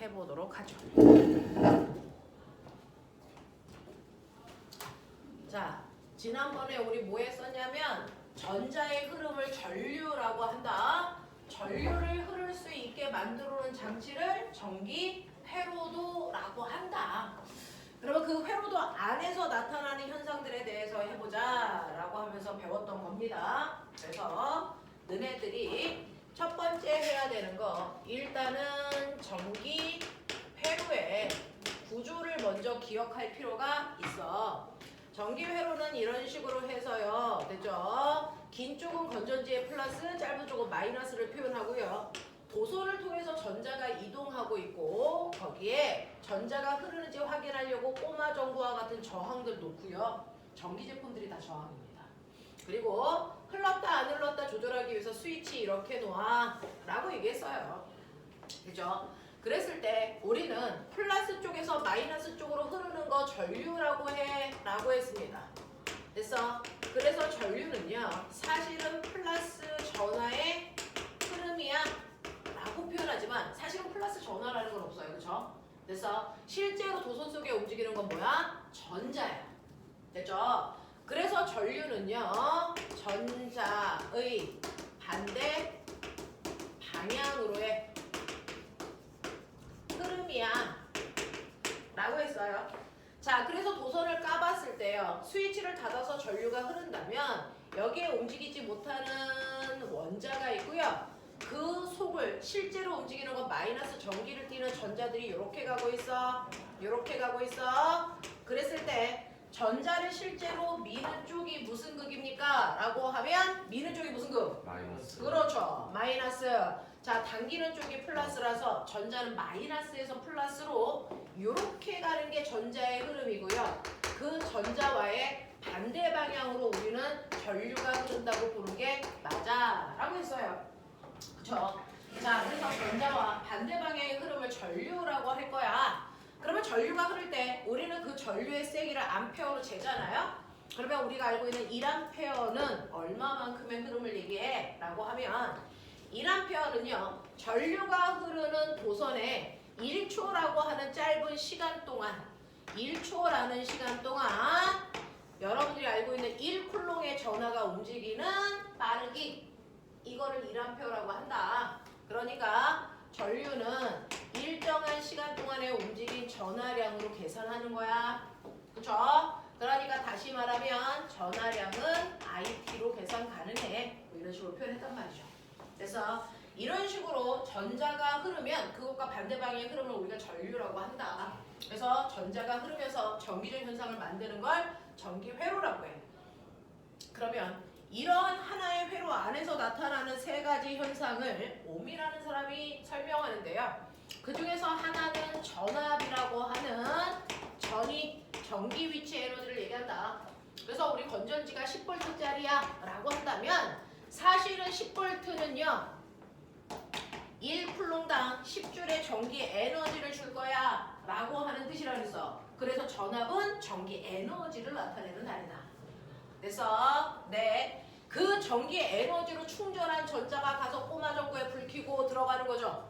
해보도록 하죠. 자, 지난번에 우리 뭐 했었냐면 전자의 흐름을 전류라고 한다. 전류를 흐를 수 있게 만들어놓은 장치를 전기 회로도라고 한다. 그러면 그 회로도 안에서 나타나는 현상들에 대해서 해보자 라고 하면서 배웠던 겁니다. 그래서 너네들이 첫 번째 해야 되는 거, 일단은 전기 회로의 구조를 먼저 기억할 필요가 있어. 전기 회로는 이런 식으로 해서요, 됐죠? 긴 쪽은 건전지의 플러스, 짧은 쪽은 마이너스를 표현하고요. 도선을 통해서 전자가 이동하고 있고, 거기에 전자가 흐르는지 확인하려고 꼬마 전구와 같은 저항들 놓고요. 전기 제품들이 다 저항입니다. 그리고 흘렀다 안 흘렀다 조절하기 위해서 스위치 이렇게 놓아 라고 얘기했어요. 그죠? 그랬을 때 우리는 플러스 쪽에서 마이너스 쪽으로 흐르는 거 전류라고 해 라고 했습니다. 됐어? 그래서 전류는요, 사실은 플러스 전하의 흐름이야 라고 표현하지만 사실은 플러스 전하라는 건 없어요. 그쵸? 됐어? 실제로 도선 속에 움직이는 건 뭐야? 전자야. 됐죠? 그래서 전류는요, 전자의 반대 방향으로의 흐름이야 라고 했어요. 자, 그래서 도선을 까봤을 때요, 스위치를 닫아서 전류가 흐른다면 여기에 움직이지 못하는 원자가 있고요, 그 속을 실제로 움직이는 건 마이너스 전기를 띠는 전자들이 이렇게 가고 있어, 이렇게 가고 있어. 그랬을 때 전자를 실제로 미는 쪽이 무슨 극입니까? 라고 하면 미는 쪽이 무슨 극? 마이너스. 그렇죠. 마이너스. 자, 당기는 쪽이 플러스라서 전자는 마이너스에서 플러스로 이렇게 가는 게 전자의 흐름이고요. 그 전자와의 반대 방향으로 우리는 전류가 흐른다고 보는 게 맞아 라고 했어요. 그쵸? 자, 그래서 전자와 반대 방향의 흐름을 전류라고 할 거야. 그러면 전류가 흐를 때 우리는 그 전류의 세기를 암페어로 재잖아요. 그러면 우리가 알고 있는 1암페어는 얼마만큼의 흐름을 얘기해? 라고 하면 1암페어는요, 전류가 흐르는 도선에 1초라고 하는 짧은 시간 동안, 1초라는 시간 동안 여러분들이 알고 있는 1쿨롱의 전하가 움직이는 빠르기, 이거를 1암페어라고 한다. 그러니까 전류는 일정한 시간 동안에 움직인 전하량으로 계산하는 거야. 그쵸? 그러니까 다시 말하면 전하량은 IT로 계산 가능해. 뭐 이런 식으로 표현했단 말이죠. 그래서 이런 식으로 전자가 흐르면 그것과 반대 방향의 흐름을 우리가 전류라고 한다. 그래서 전자가 흐르면서 전기적 현상을 만드는 걸 전기 회로라고 해. 그러면 이러한 하나의 회로 안에서 나타나는 세 가지 현상을 옴이라는 사람이 설명하는데요. 그 중에서 하나는 전압이라고 하는 전기 위치 에너지를 얘기한다. 그래서 우리 건전지가 10V짜리야 라고 한다면 사실은 10V는요 1쿨롱당 10줄의 전기 에너지를 줄 거야 라고 하는 뜻이라고 했어. 그래서 전압은 전기 에너지를 나타내는 단위다. 그래서 네, 그 전기 에너지로 충전한 전자가 가서 꼬마 전구에 불 켜고 들어가는 거죠.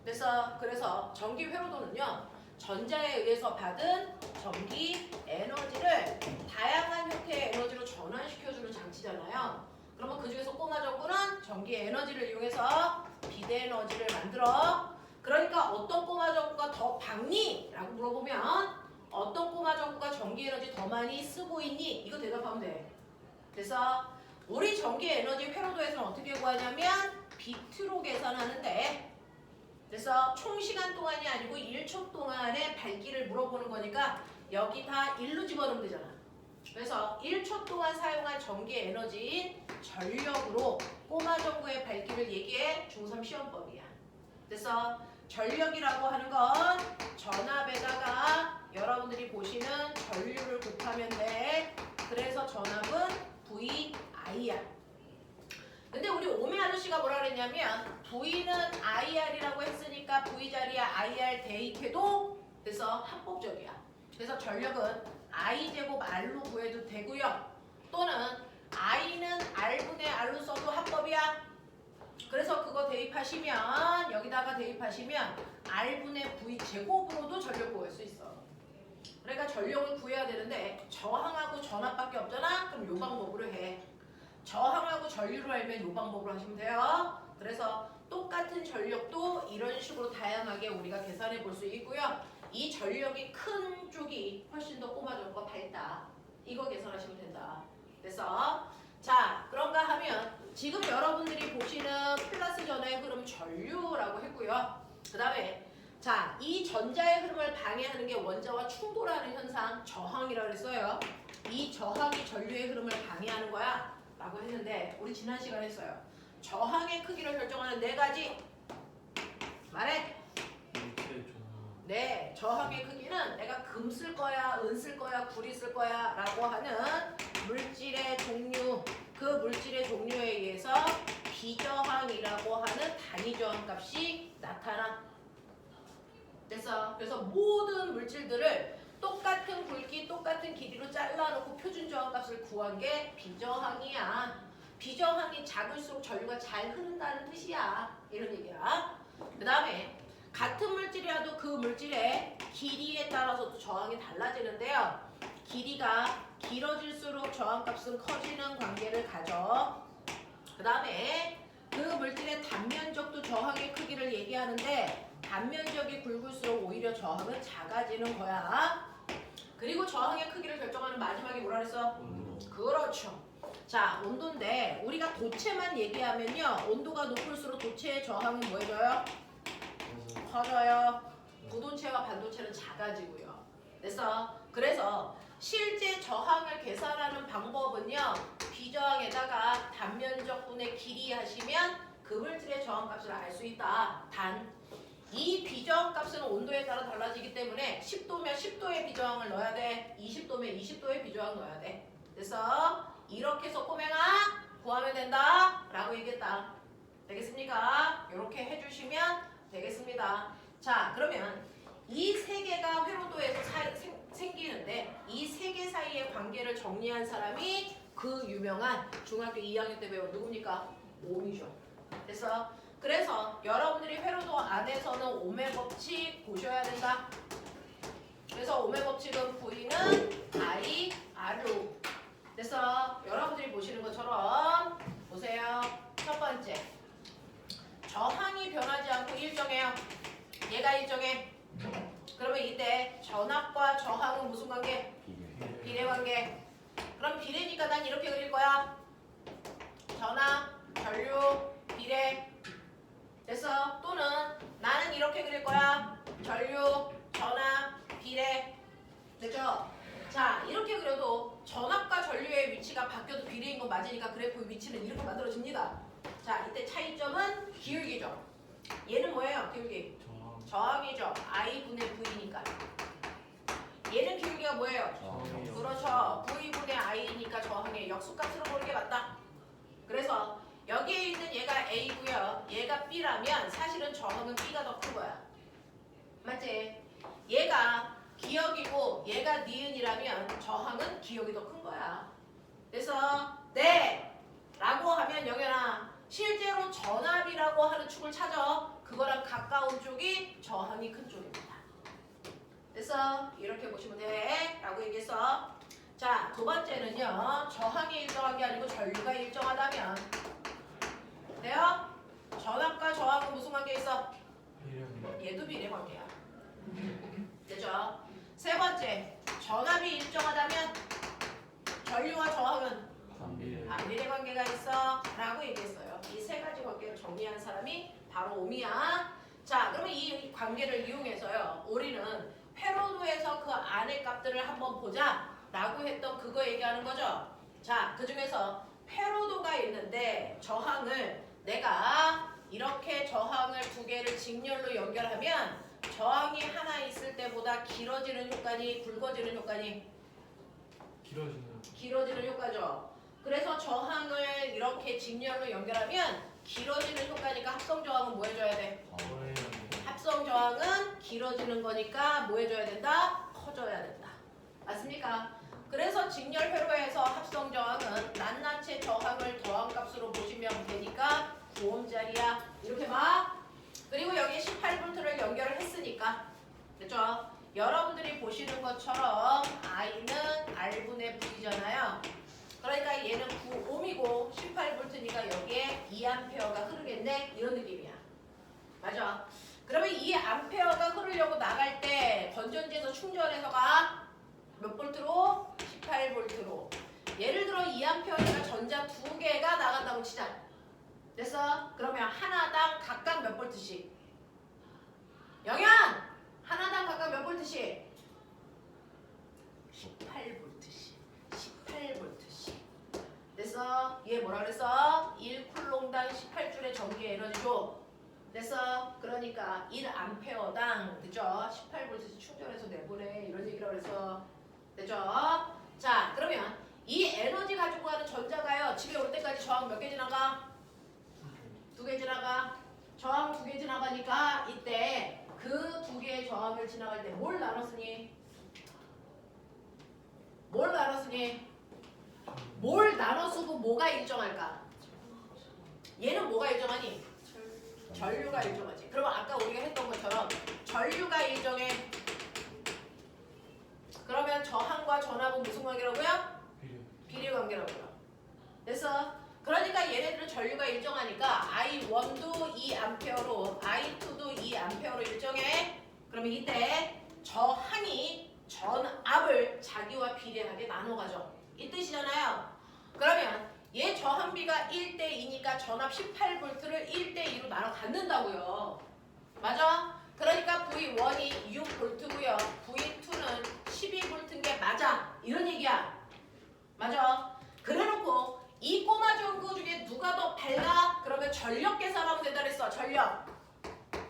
그래서 전기 회로도는요, 전자에 의해서 받은 전기 에너지를 다양한 형태의 에너지로 전환시켜주는 장치잖아요. 그러면 그 중에서 꼬마 전구는 전기 에너지를 이용해서 비대에너지를 만들어. 그러니까 어떤 꼬마 전구가 더 밝니? 라고 물어보면 어떤 꼬마 전구가 전기 에너지 더 많이 쓰고 있니? 이거 대답하면 돼. 그래서 우리 전기 에너지 회로도에서는 어떻게 구하냐면 비트로 계산하는데, 그래서 총 시간 동안이 아니고 1초 동안의 밝기를 물어보는 거니까 여기 다 1로 집어넣으면 되잖아. 그래서 1초 동안 사용한 전기 에너지인 전력으로 꼬마 전구의 밝기를 얘기해 중3 시험법이야. 그래서 전력이라고 하는 건 전압에다가 여러분들이 보시는 전류를 곱하면 돼. 그래서 전압은 VI야. 근데 우리 오메 아저씨가 뭐라 그랬냐면 V는 IR이라고 했으니까 V 자리에 IR 대입해도 그래서 합법적이야. 그래서 전력은 I제곱 R로 구해도 되고요. 또는 I는 R분의 R로 써도 합법이야. 그래서 그거 대입하시면 여기다가 대입하시면 R분의 V 제곱으로도 전력 구할 수 있어. 그러니까 전력을 구해야 되는데 저항하고 전압밖에 없잖아? 그럼 요 방법으로 해. 저항하고 전류를 알면 요 방법으로 하시면 돼요. 그래서 똑같은 전력도 이런 식으로 다양하게 우리가 계산해 볼 수 있고요. 이 전력이 큰 쪽이 훨씬 더 꼬마적과 밝다. 이거 계산하시면 된다. 그래서 자 그런가 하면 지금 여러분들이 보시는 플러스 전의 흐름 전류라고 했고요. 그 다음에 자 이 전자의 흐름을 방해하는 게 원자와 충돌하는 현상 저항이라고 했어요. 이 저항이 전류의 흐름을 방해하는 거야 라고 했는데 우리 지난 시간에 했어요. 저항의 크기를 결정하는 네 가지 말해. 네, 저항의 크기는 내가 금 쓸 거야, 은 쓸 거야, 구리 쓸 거야 라고 하는 물질의 종류, 그 물질의 종류에 의해서 비저항이라고 하는 단위 저항 값이 나타나. 됐어. 그래서 모든 물질들을 똑같은 굵기, 똑같은 길이로 잘라놓고 표준 저항 값을 구한 게 비저항이야. 비저항이 작을수록 전류가 잘 흐른다는 뜻이야. 이런 얘기야. 그 다음에 같은 물질이라도 그 물질의 길이에 따라서도 저항이 달라지는데요. 길이가 길어질수록 저항값은 커지는 관계를 가져. 그 다음에 그 물질의 단면적도 저항의 크기를 얘기하는데 단면적이 굵을수록 오히려 저항은 작아지는 거야. 그리고 저항의 크기를 결정하는 마지막에 뭐라 그랬어? 그렇죠. 자, 온도인데 우리가 도체만 얘기하면요. 온도가 높을수록 도체의 저항은 뭐해져요? 커져요. 부도체와 반도체는 작아지고요. 됐어? 그래서 실제 저항을 계산하는 방법은요. 비저항에다가 단면적분의 길이 하시면 그 물질의 저항값을 알 수 있다. 단 이 비저항값은 온도에 따라 달라지기 때문에 10도면 10도의 비저항을 넣어야 돼. 20도면 20도의 비저항 넣어야 돼. 그래서 이렇게 해서 꼬맹아 구하면 된다 라고 얘기했다. 되겠습니까? 이렇게 해주시면 되겠습니다. 자, 그러면 이 세 개가 회로도에서 생기는데 이 세 개 사이의 관계를 정리한 사람이 그 유명한 중학교 2학년 때 배운 누굽니까? 옴이죠. 그래서 여러분들이 회로도 안에서는 옴의 법칙 보셔야 된다. 그래서 옴의 법칙은 V는 I, R로. 그래서 여러분들이 보시는 것처럼 보세요. 첫 번째. 저항이 변하지 않고 일정해요. 얘가 일정해. 그러면 이때 전압과 저항은 무슨 관계? 비례 관계. 그럼 비례니까 난 이렇게 그릴 거야. 전압, 전류, 비례. 됐어? 또는 나는 이렇게 그릴 거야. 전류, 전압, 비례. 됐죠? 자, 이렇게 그려도 전압과 전류의 위치가 바뀌어도 비례인 건 맞으니까 그래프의 위치는 이렇게 만들어집니다. 자, 이때 차이점은 기울기죠. 얘는 뭐예요? 기울기? 저항이죠. I분의 V니까. 얘는 기울기가 뭐예요? 저항이요. 그렇죠. V분의 I니까 저항의 역수값으로 보는 게 맞다. 그래서 여기에 있는 얘가 A고요. 얘가 B라면 사실은 저항은 B가 더 큰 거야. 맞지? 얘가 기역이고 얘가 니은이라면 저항은 기역이 더 큰 거야. 그래서 네! 라고 하면 영현아 실제로 전압이라고 하는 축을 찾아. 그거랑 가까운 쪽이 저항이 큰 쪽입니다. 그래서 이렇게 보시면 돼 라고 얘기했어. 자, 두 번째는요. 저항이 일정한 게 아니고 전류가 일정하다면 돼요? 전압과 저항은 무슨 관계 있어? 얘도 비례 관계야. 되죠? 세 번째, 전압이 일정하다면 전류와 저항은 반비례 관계가 있어 라고 얘기했어요. 이 세 가지 관계를 정리한 사람이 바로 옴이야. 자, 그러면 이 관계를 이용해서요. 우리는 회로도에서 그 안의 값들을 한번 보자 라고 했던 그거 얘기하는 거죠. 자, 그 중에서 회로도가 있는데 저항을 내가 이렇게 저항을 두 개를 직렬로 연결하면 저항이 하나 있을 때보다 길어지는 효과니 굵어지는 효과니? 길어지는 효과죠. 그래서 저항을 이렇게 직렬로 연결하면 길어지는 효과니까 합성 저항은 뭐 해줘야 돼? 합성 저항은 길어지는 거니까 뭐 해줘야 된다? 커져야 된다. 맞습니까? 그래서 직렬 회로에서 합성 저항은 낱낱의 저항을 더한 값으로 보시면 되니까 9옴짜리야. 이렇게 봐. 그리고 여기에 18V를 연결을 했으니까 됐죠? 여러분들이 보시는 것처럼 I는 R분의 V잖아요. 그러니까 얘는 9옴이고 18V니까 여기에 2A가 흐르겠네? 이런 느낌이야. 맞아? 그러면 이 암페어가 흐르려고 나갈 때 건전지에서 충전해서가 몇 볼트로? 18V로. 예를 들어 2A니까 전자 2개가 나간다고 치자. 됐어? 그러면 하나당 각각 몇 볼트씩? 영현! 하나당 각각 몇 볼트씩? 18V씩. 18V씩. 됐어? 얘 뭐라 그랬어? 1쿨롱당 18줄의 전기 에너지 줘. 됐어? 그러니까 1A당 그죠? 18V 충전해서 내보내 이런 얘기라고 그래서 됐죠? 자 그러면 이 에너지 가지고 가는 전자가요 집에 올 때까지 저항 몇 개 지나가? 2개 지나가. 저항 2개 지나가니까 이때 그 2개의 저항을 지나갈 때 뭘 나눴으니? 뭘 나눴으니? 뭘 나눠쓰고 뭐가 일정할까? 얘는 뭐가 일정하니? 전류가 일정하지. 그러면 아까 우리가 했던 것처럼 전류가 일정해. 그러면 저항과 전압은 무슨 관계라고요? 비례 관계라고요. 됐어? 그러니까 얘네들은 전류가 일정하니까 I1도 2A로 I2도 2A로 일정해. 그러면 이때 저항이 전압을 자기와 비례하게 나눠 가져. 이 뜻이잖아요. 그러면 얘 저항비가 1대2니까 전압 18V를 1대2로 나눠 갖는다고요. 맞아? 그러니까 V1이 6V고요. V2는 12V인 게 맞아. 이런 얘기야. 맞아? 그래놓고 이 꼬마 전구 중에 누가 더 밝아? 그러면 전력 계산하면 된다 그랬어. 전력.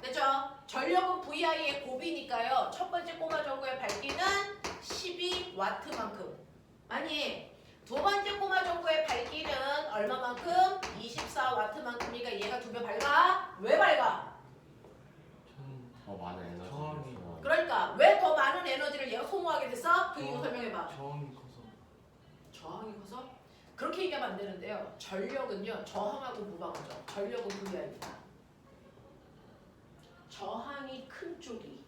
됐죠? 전력은 VI의 곱이니까요. 첫 번째 꼬마 전구의 밝기는 12W만큼. 아니 두 번째 꼬마 전구의 밝기는 얼마만큼? 24W만큼이니까 얘가 2배 밝아? 왜 밝아? 더 많은 에너지. 저항이. 그러니까 왜 더 많은 에너지를 얘가 소모하게 됐어? 그 이유 설명해봐. 저항이 커서. 저항이 커서? 그렇게 얘기하면 안 되는데요. 전력은요. 저항하고 무방하죠. 전력은 VI입니다. 저항이 큰 쪽이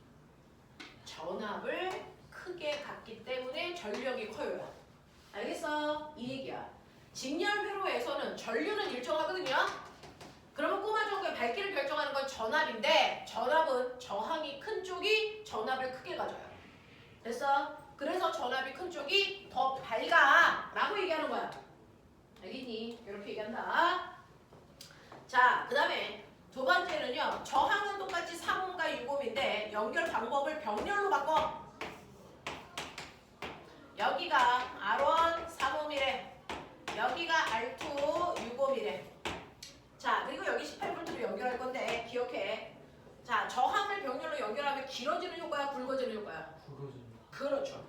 전압을 크게 갖기 때문에 전력이 커요. 알겠어? 이 얘기야. 직렬회로에서는 전류는 일정하거든요. 그러면 꼬마 전구의 밝기를 결정하는 건 전압인데 전압은 저항이 큰 쪽이 전압을 크게 가져요. 됐어? 그래서 전압이 큰 쪽이 더 밝아 라고 얘기하는 거야. 알겠니? 이렇게 얘기한다. 자, 그 다음에 두 번째는요. 저항은 똑같이 3옴과 6옴인데 연결 방법을 병렬로 바꿔. 여기가 R1 3옴이래. 여기가 R2 6옴이래. 자, 그리고 여기 18V로 연결할 건데 기억해. 자, 저항을 병렬로 연결하면 길어지는 효과야, 굵어지는 효과야? 굵어지는. 그렇죠.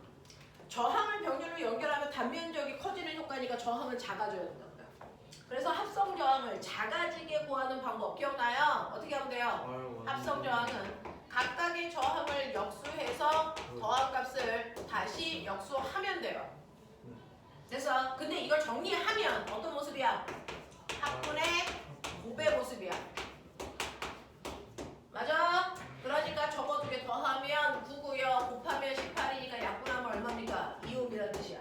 저항을 병렬로 연결하면 단면적이 커지는 효과니까 저항은 작아져야 된다고요. 그래서 합성 저항을 작아지게 구하는 방법 기억나요? 어떻게 하면 돼요? 합성 저항은 각각의 저항을 역수해서 더함값을 다시 역수하면 돼요. 그래서 근데 이걸 정리하면 어떤 모습이야? 합분의 곱의 모습이야. 맞아? 그러니까 저거 2개 더하면 9고요. 곱하면 18이니까 약분하면 얼마입니까? 2옴이라는 뜻이야.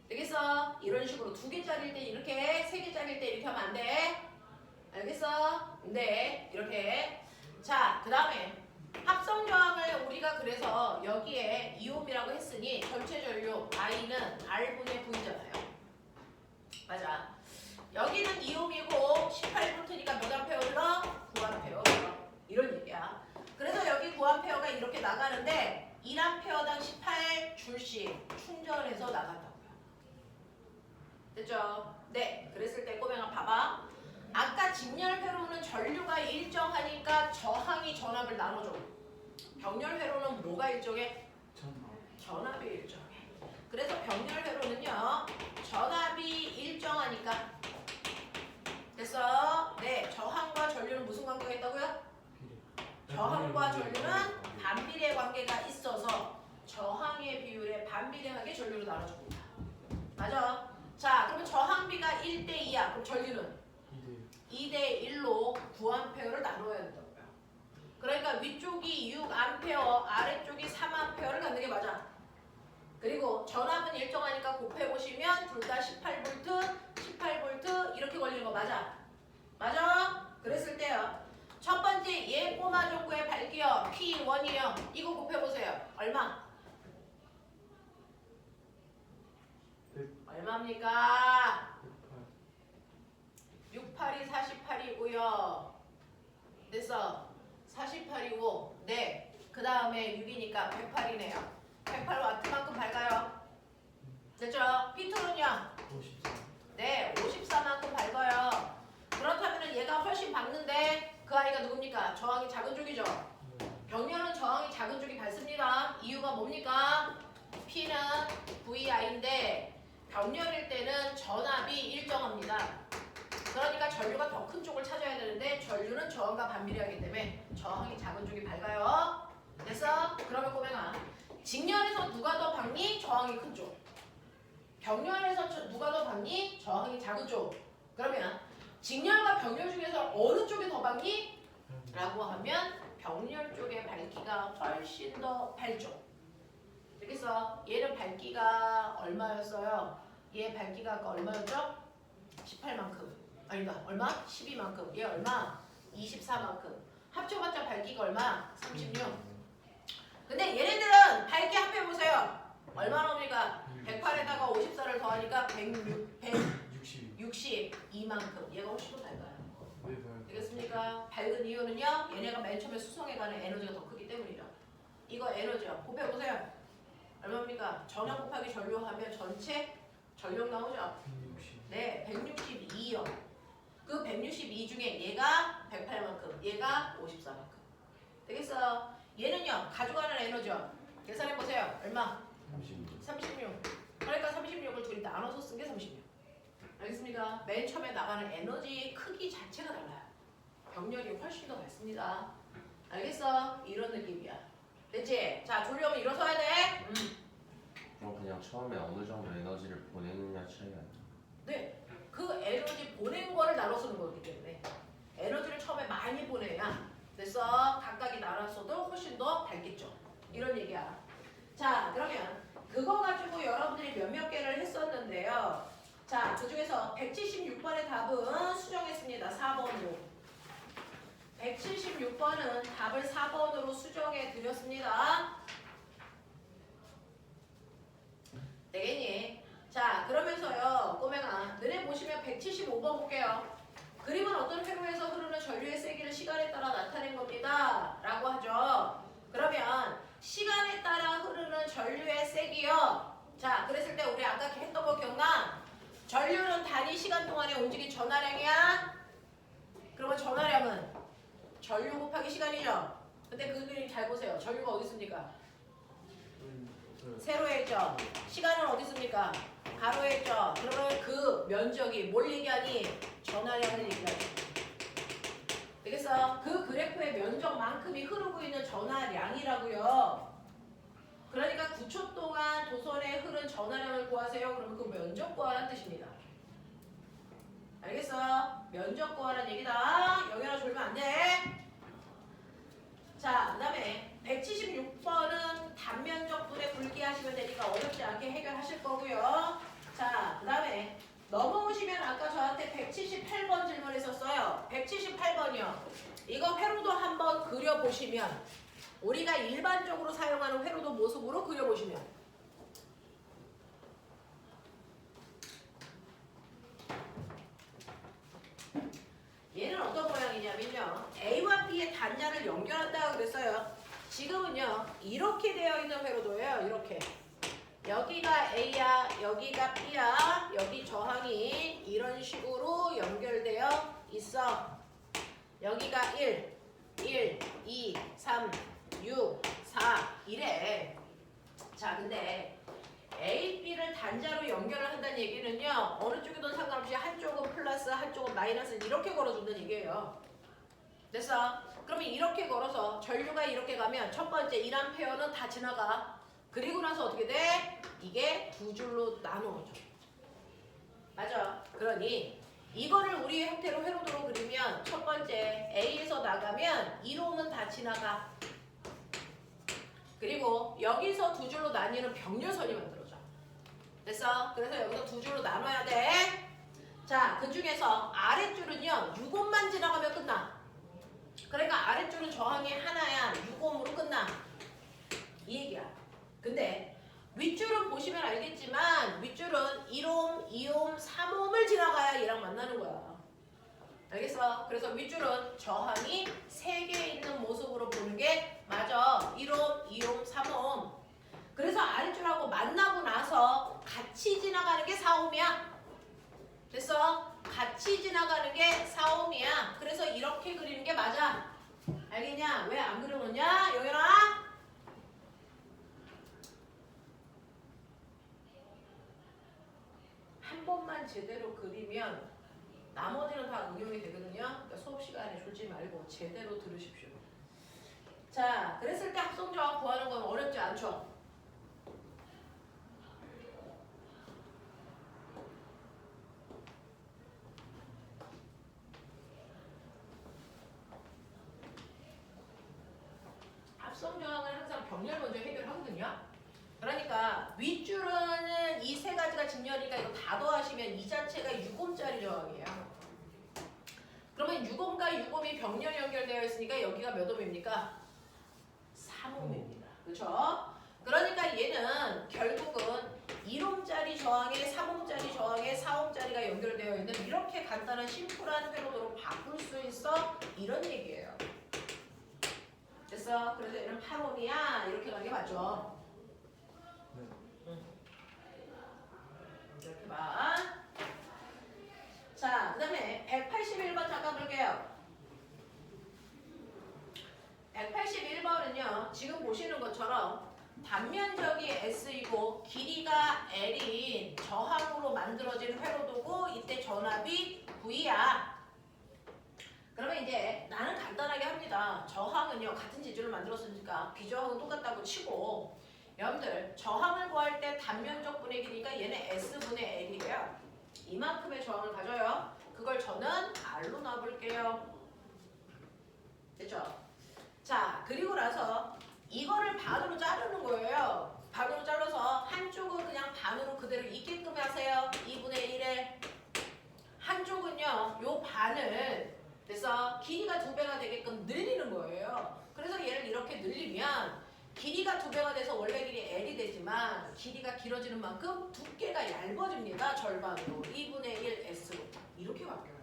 되겠어? 이런 식으로 2개짜리일 때 이렇게, 3개짜리일 때 이렇게 하면 안 돼. 알겠어? 네, 이렇게. 자, 그 다음에 합성 저항을 우리가 그래서 여기에 2옴이라고 했으니 전체 전류 I는 R분의 V잖아요. 맞아. 여기는 2옴이고 18V니까 몇 암페어 들어? 9암페어. 이런 얘기야. 그래서 여기 9암페어가 이렇게 나가는데 1암페어당 18줄씩 충전해서 나간다고요. 됐죠? 네. 그랬을 때 꼬맹아 봐봐. 아까 직렬회로는 전류가 일정하니까 저항이 전압을 나눠줘. 병렬회로는 뭐가 일정해? 전압이 일정해. 그래서 병렬회로는요. 전압이 일정하니까 됐어? 네. 저항과 전류는 무슨 관계가 있다고요? 저항과 전류는 반비례 관계가 있어서 저항의 비율에 반비례하게 전류를 나눠줍니다. 맞아? 자, 그러면 저항비가 1대2야. 그럼 전류는? 2대1로 9A를 나눠야 된다고요. 그러니까 위쪽이 6A, 아래쪽이 3A를 갖는 게 맞아. 그리고 전압은 일정하니까 곱해보시면 둘 다 18V, 18V 이렇게 걸리는 거 맞아? 맞아? 그랬을 때요. 첫 번째 얘 꼬마 종구의 밝기요. P1이요. 이거 곱해보세요. 얼마? 얼마입니까? 68이 48이고요. 됐어. 48이고 네. 그 다음에 6이니까 108이네요. 108W만큼 밝아요. 됐죠? P2는요? 54. 네, 54만큼 밝아요. 그렇다면 얘가 훨씬 밝는데 그 아이가 누굽니까? 저항이 작은 쪽이죠? 병렬은 저항이 작은 쪽이 밝습니다. 이유가 뭡니까? P는 VI인데 병렬일 때는 전압이 일정합니다. 그러니까 전류가 더 큰 쪽을 찾아야 되는데 전류는 저항과 반비례하기 때문에 저항이 작은 쪽이 밝아요. 됐어? 그러면 꼬맹아 직렬에서 누가 더 밝니? 저항이 큰 쪽. 병렬에서 누가 더 밝니? 저항이 작은 쪽. 그러면 직렬과 병렬 중에서 어느 쪽이 더 밝니? 라고 하면 병렬 쪽의 밝기가 훨씬 더 밝죠. 알겠어? 얘는 밝기가 얼마였어요? 얘 밝기가 아까 얼마였죠? 18만큼. 아니다. 얼마? 12만큼. 얘 얼마? 24만큼. 합쳐봤자 밝기가 얼마? 36. 근데 얘네들은 밝기 합해보세요. 얼마 나옵니까? 108에다가 54를 더하니까 162만큼. 얘가 훨씬 더 밝아요. 되겠습니까? 밝은 이유는요. 얘네가 맨 처음에 수성에 가는 에너지가 더 크기 때문이죠. 이거 에너지요. 곱해보세요. 얼마입니까? 전압 곱하기 전류하면 전체 전력 나오죠? 네, 162요. 그 162 중에 얘가 108만큼, 얘가 54만큼. 되겠어? 얘는요, 가져가는 에너지요. 계산해보세요. 얼마? 36. 그러니까 36을 둘이 나눠서 쓴 게 36. 알겠습니까? 맨 처음에 나가는 에너지 크기 자체가 달라요. 병렬이 훨씬 더 밝습니다. 알겠어? 이런 느낌이야. 됐지? 자, 졸려면 일어서야 돼. 그럼 그냥 처음에 어느 정도 에너지를 보내느냐 차이가 있나? 네. 그 에너지 보낸 거를 나눠 쓰는 거기 때문에 에너지를 처음에 많이 보내야 됐어. 각각이 나눠서도 훨씬 더 밝겠죠. 이런 얘기야. 자, 그러면 그거 가지고 여러분들이 몇몇 개를 했었는데요. 자, 그 중에서 176번의 답은 수정했습니다. 4번으로. 176번은 답을 4번으로 수정해 드렸습니다. 되겠니? 자, 그러면서요, 꼬맹아, 너네 보시면 175번 볼게요. 그림은 어떤 회로에서 흐르는 전류의 세기를 시간에 따라 나타낸 겁니다. 라고 하죠. 그러면 시간에 따라 흐르는 전류의 세기요. 자, 그랬을 때 우리 아까 했던 거 기억나? 전류는 단위 시간 동안에 움직인 전하량이야. 그러면 전하량은 전류 곱하기 시간이죠. 근데 그 그림 잘 보세요. 전류가 어디 있습니까? 세로에 있죠. 시간은 어디 있습니까? 가로에 있죠. 그러면 그 면적이 뭘 얘기하니? 전하량을 얘기하죠. 되겠어? 그 그래프의 면적만큼이 흐르고 있는 전하량이라고요. 그러니까 9초 동안 도선에 흐른 전하량을 구하세요. 그러면 그 면적 구하라는 뜻입니다. 알겠어? 면적 구하라는 얘기다. 여기나 졸면 안 돼. 자, 그 다음에 176번은 단면적분에 굵기 하시면 되니까 어렵지 않게 해결하실 거고요. 자, 그 다음에 넘어오시면 아까 저한테 178번 질문했었어요. 178번이요. 이거 회로도 한번 그려보시면 우리가 일반적으로 사용하는 회로도 모습으로 그려보시면 얘는 어떤 모양이냐면요. A와 B의 단자를 연결한다고 그랬어요. 지금은요. 이렇게 되어 있는 회로도예요. 이렇게. 여기가 A야, 여기가 B야, 여기 저항이 이런 식으로 연결되어 있어. 여기가 1, 2, 3, 6, 4 이래. 자, 근데 A, B를 단자로 연결을 한다는 얘기는요. 어느 쪽이든 상관없이 한쪽은 플러스, 한쪽은 마이너스 이렇게 걸어준다는 얘기예요. 됐어? 그러면 이렇게 걸어서 전류가 이렇게 가면 첫 번째 1A는 다 지나가. 그리고 나서 어떻게 돼? 이게 두 줄로 나누어져. 맞아. 그러니 이거를 우리의 형태로 회로도로 그리면 첫 번째 A에서 나가면 1홈은 다 지나가. 그리고 여기서 두 줄로 나뉘는 병렬선이 만들어져. 됐어? 그래서 여기서 두 줄로 나눠야 돼. 자, 그 중에서 아랫줄은요 6홈만 지나가면 끝나. 그러니까 아랫줄은 저항이 하나야. 6홈으로 끝나. 이 얘기야. 근데 윗줄은 보시면 알겠지만 윗줄은 1홈, 2홈, 3홈을 지나가야 얘랑 만나는 거야. 알겠어? 그래서 윗줄은 저항이 3개 있는 모습으로 보는 게 맞아. 1홈, 2홈, 3홈. 그래서 아랫줄하고 만나고 나서 같이 지나가는 게 4홈이야. 됐어? 같이 지나가는 게 4홈이야. 그래서 이렇게 그리는 게 맞아. 알겠냐? 왜 안 그려놓냐? 영현아? 한 번만 제대로 그리면 나머지는 다 응용이 되거든요. 그러니까 수업 시간에 졸지 말고 제대로 들으십시오. 자, 그랬을 때 합성조합 구하는 건 어렵지 않죠? 합성조합은 항상 병렬 먼저 해결하거든요. 그러니까 윗줄은 이 세 가지가 직렬이니까 이거 다 더하시면 이 자체가 6홈짜리 저항이에요. 그러면 6홈과 6홈이 병렬 연결되어 있으니까 여기가 몇 홈입니까? 3홈입니다. 그렇죠? 그러니까 얘는 결국은 1홈짜리 저항에 3홈짜리 저항에 4홈짜리가 연결되어 있는 이렇게 간단한 심플한 회로도로 바꿀 수 있어. 이런 얘기예요. 됐어? 그래서 얘는 8홈이야. 이렇게 가는 게 맞죠? 이렇게 봐. 자, 그 다음에 181번 잠깐 볼게요. 181번은요, 지금 보시는 것처럼 단면적이 S이고 길이가 L인 저항으로 만들어진 회로도고 이때 전압이 V야. 그러면 이제 나는 간단하게 합니다. 저항은요, 같은 지줄을 만들었으니까 비저항은 똑같다고 치고 여러분들 저항을 구할 때 단면적 분의 길이가 얘는 S분의 L이에요. 이만큼의 저항을 가져요. 그걸 저는 R로 놔볼게요. 됐죠? 자, 그리고 나서 이거를 반으로 자르는 거예요. 반으로 잘라서 한쪽은 그냥 반으로 그대로 있게끔 하세요. 2분의 1에 한쪽은요, 요 반을 그래서 길이가 2배가 되게끔 늘리는 거예요. 그래서 얘를 이렇게 늘리면 길이가 2배가 돼서 원래 길이 L이 되지만 길이가 길어지는 만큼 두께가 얇아집니다. 절반으로 2분의 1 S로 이렇게 바뀌어요.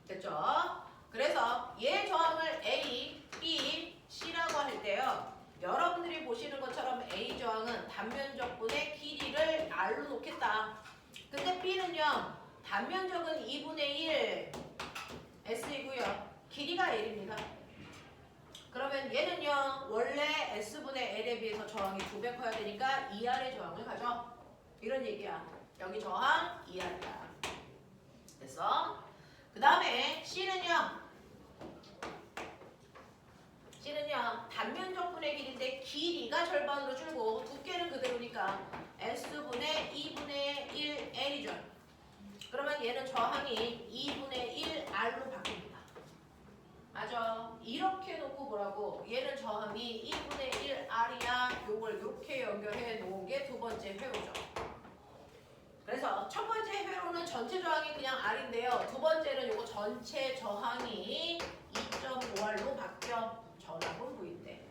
됐죠? 그래서 얘 저항을 A, B, C라고 할 때요. 여러분들이 보시는 것처럼 A 저항은 단면적분의 길이를 R로 놓겠다. 근데 B는요. 단면적은 2분의 1 S이고요. 길이가 L입니다. 그러면 얘는요. 원래 S분의 L에 비해서 저항이 2배 커야 되니까 2R의 저항을 가져. 이런 얘기야. 여기 저항 2R이야. 됐어? 그 다음에 C는요. 단면적 분의 길인데 길이가 절반으로 줄고 두께는 그대로니까 S분의 2분의 1 L이죠. 그러면 얘는 저항이 2분의 1 R로 바뀝니다. 맞아. 이렇게 놓고 보라고. 얘는 저항이 2분의 1 R이야. 요걸 이렇게 연결해 놓은 게 두 번째 회로죠. 그래서 첫 번째 회로는 전체 저항이 그냥 R인데요. 두 번째는 요거 전체 저항이 2.5R로 바뀌어. 전압은 V인데.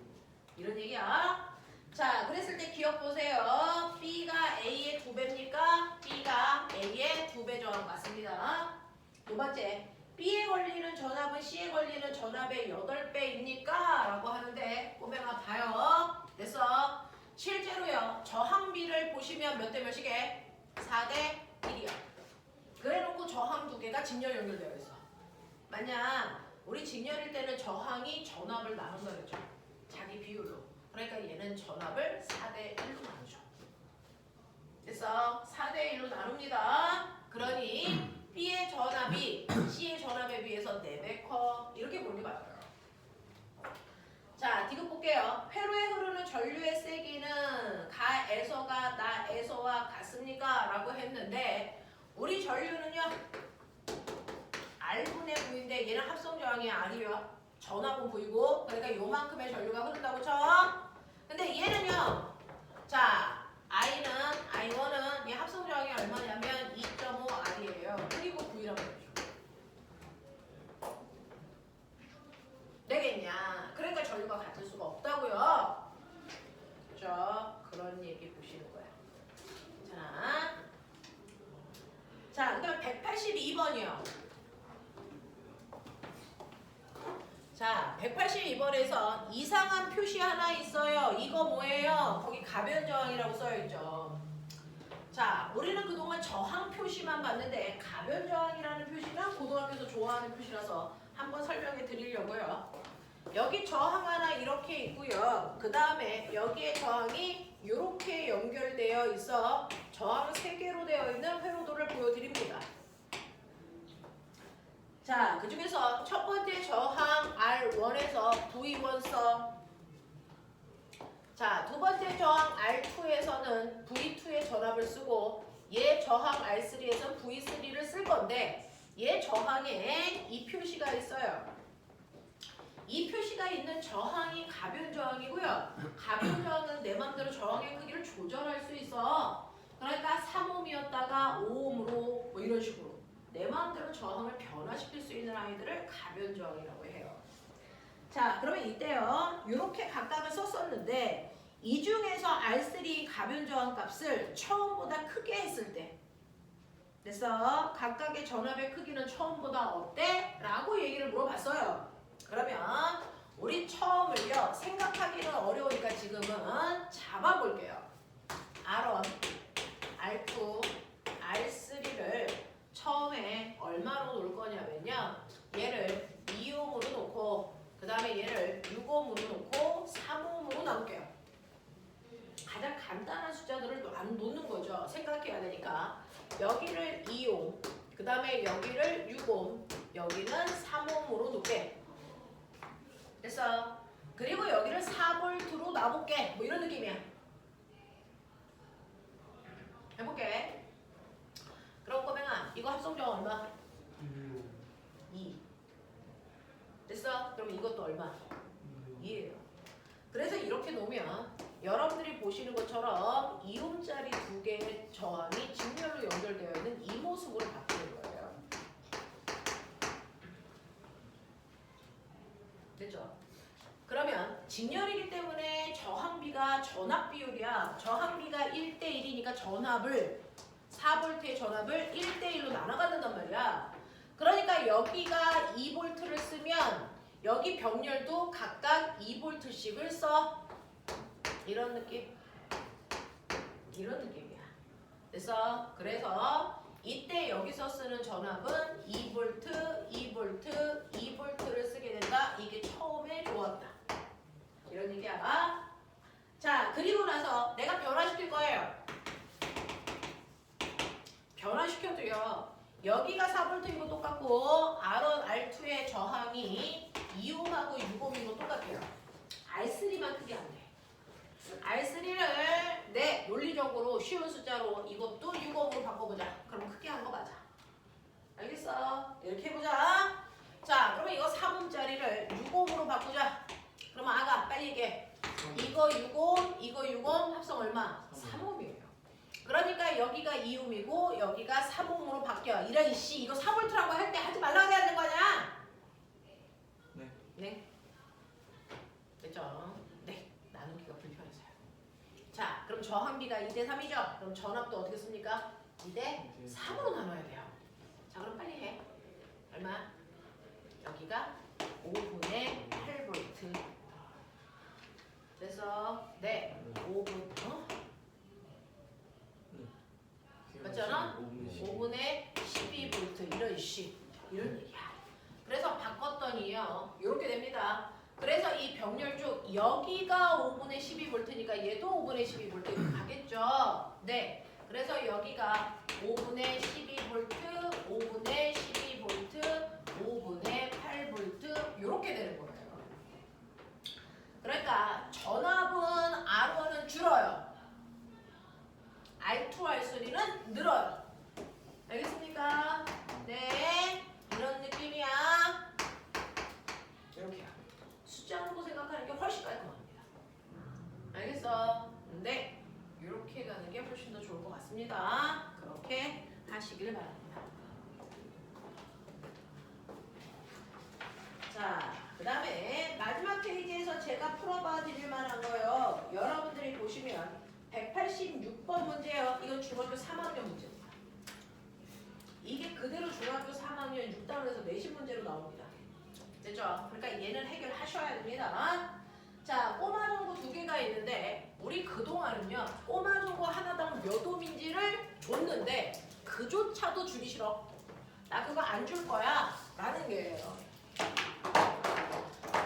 이런 얘기야. 자, 그랬을 때 기억 보세요. B가 A의 2배입니까? B가 A의 2배 저항 맞습니다. 두 번째, B에 걸리는 전압은 C에 걸리는 전압의 8배입니까? 라고 하는데 꼬맹아 봐요. 됐어? 실제로요. 저항비를 보시면 몇 대 몇이게? 4대 1이야. 그래놓고 저항 두 개가 직렬 연결되어 있어. 만약 우리 직렬일 때는 저항이 전압을 나눈다 그랬죠. 자기 비율로. 그러니까 얘는 전압을 4대 1로 나누죠. 됐어? 4대 1로 나눕니다. 그러니 B의 전압이 C의 전압에 비해서 4배 커. 이렇게 보는 게 맞아요. 자, 디귿 볼게요. 회로에 흐르는 전류의 세기는 가에서가 나에서와 같습니까? 라고 했는데 우리 전류는요 R분의 V인데 얘는 합성 저항이 R이요. 전압은 V고 그러니까 요만큼의 전류가 흐른다고 쳐. 근데 얘는요. 자 I1은 얘 합성 저항이 얼마냐면 2.5R이에요. 그리고 V라고 해줘. 되겠냐? 그러니까 전류가 같을 수가 없다고요. 그죠? 그런 얘기 보시는 거야. 자, 그다음 182번이요. 자, 182번에서 이상한 표시 하나 있어요. 이거 뭐예요? 거기 가변 저항이라고 써있죠. 자, 우리는 그동안 저항 표시만 봤는데 가변 저항이라는 표시는 고등학교에서 좋아하는 표시라서 한번 설명해 드리려고요. 여기 저항 하나 이렇게 있고요. 그 다음에 여기에 저항이 이렇게 연결되어 있어 저항 3개로 되어 있는 회로도를 보여드립니다. 자, 그 중에서 첫 번째 저항 R1에서 V1 써. 자, 두 번째 저항 R2에서는 V2의 전압을 쓰고 얘 저항 R3에서 V3를 쓸 건데 얘 저항에 이 표시가 있어요. 이 표시가 있는 저항이 가변 저항이고요. 가변 저항은 내 맘대로 저항의 크기를 조절할 수 있어. 그러니까 3옴이었다가 5옴으로 뭐 이런 식으로 내 마음대로 저항을 변화시킬 수 있는 아이들을 가변 저항이라고 해요. 자, 그러면 이때요. 이렇게 각각을 썼었는데 이 중에서 R3 가변 저항 값을 처음보다 크게 했을 때 그래서 각각의 전압의 크기는 처음보다 어때? 라고 얘기를 물어봤어요. 그러면 우리 처음을요. 생각하기는 어려우니까 지금은 잡아볼게요. R1, R2, R3를 처음에 얼마로 놓을 거냐면요. 얘를 2옴으로 놓고 그 다음에 얘를 6옴으로 놓고 3옴으로 나눌게요. 가장 간단한 숫자들을 안 놓는 거죠. 생각해야 되니까. 여기를 2옴, 그 다음에 여기를 6옴, 여기는 3옴으로 놓게. 됐어. 그리고 여기를 4V로 놔볼게. 뭐 이런 느낌이야. 해볼게. 그럼 꼬맹아 이거 합성저항 얼마? 2. 됐어? 그럼 이것도 얼마? 2예요. 그래서 이렇게 놓으면 여러분들이 보시는 것처럼 2옴짜리 두 개의 저항이 직렬로 연결되어 있는 이 모습으로 바뀌는 거예요. 됐죠? 그러면 직렬이기 때문에 저항비가 전압 비율이야. 저항비가 1대1이니까 전압을 4V의 전압을 1대1로 나눠가는단 말이야. 그러니까 여기가 2V를 쓰면 여기 병렬도 각각 2V씩을 써. 이런 느낌? 이런 느낌이야. 됐어? 그래서 이때 여기서 쓰는 전압은 2V, 2V, 2V를 쓰게 된다. 이게 처음에 좋았다. 이런 얘기야. 자, 그리고 나서 내가 변화시킬 거예요. 변화시켜도요. 여기가 4V인 거 똑같고 R1, R2의 저항이 2옴하고 6옴인 거 똑같아요. R3만 크게 안 돼. R3를 네, 논리적으로 쉬운 숫자로 이것도 6옴으로 바꿔보자. 그럼 크게 한 거 맞아. 알겠어? 이렇게 해보자. 자, 그러면 이거 3옴짜리를 6옴으로 바꾸자. 그러면 아가 빨리 얘기해. 이거 6옴, 이거 6옴 합성 얼마? 3옴이에요. 그러니까 여기가 2옴이고 여기가 3옴으로 바뀌어. 이런 씨 이거 4V라고 할 때 하지 말라고 해야 되는 거 아니야? 네. 네. 됐죠? 네. 나누기가 불편해서요. 자, 그럼 저항비가 2대3이죠? 그럼 전압도 어떻게 씁니까? 2대3으로 나눠야 돼요. 자, 그럼 빨리 해. 얼마? 여기가 5분의 8V. 그래서 네. 5분. 맞잖아? 5분의 12V 이런 식 이런 얘기야. 그래서 바꿨더니요 이렇게 됩니다. 그래서 이 병렬 쭉 여기가 5분의 12V니까 얘도 5분의 12V 가겠죠. 네. 그래서 여기가 5분의 12V, 5분의 12V, 5분의 8V 이렇게 되는 거예요. 그러니까 전압은 R1은 줄어요. R2, R3는 늘어요. 알겠습니까? 하시길 바랍니다. 자, 그 다음에 마지막 페이지에서 제가 풀어봐 드릴 만한 거요. 여러분들이 보시면 186번 문제예요. 이건 중학교 3학년 문제입니다. 이게 그대로 중학교 3학년 6단원에서 내신 문제로 나옵니다. 됐죠? 그러니까 얘는 해결하셔야 됩니다. 자, 꼬마 정보 2개가 있는데 우리 그동안은요. 꼬마 정보 하나당 몇 옴인지를 줬는데 그조차도 주기 싫어. 나 그거 안 줄 거야 라는 게예요.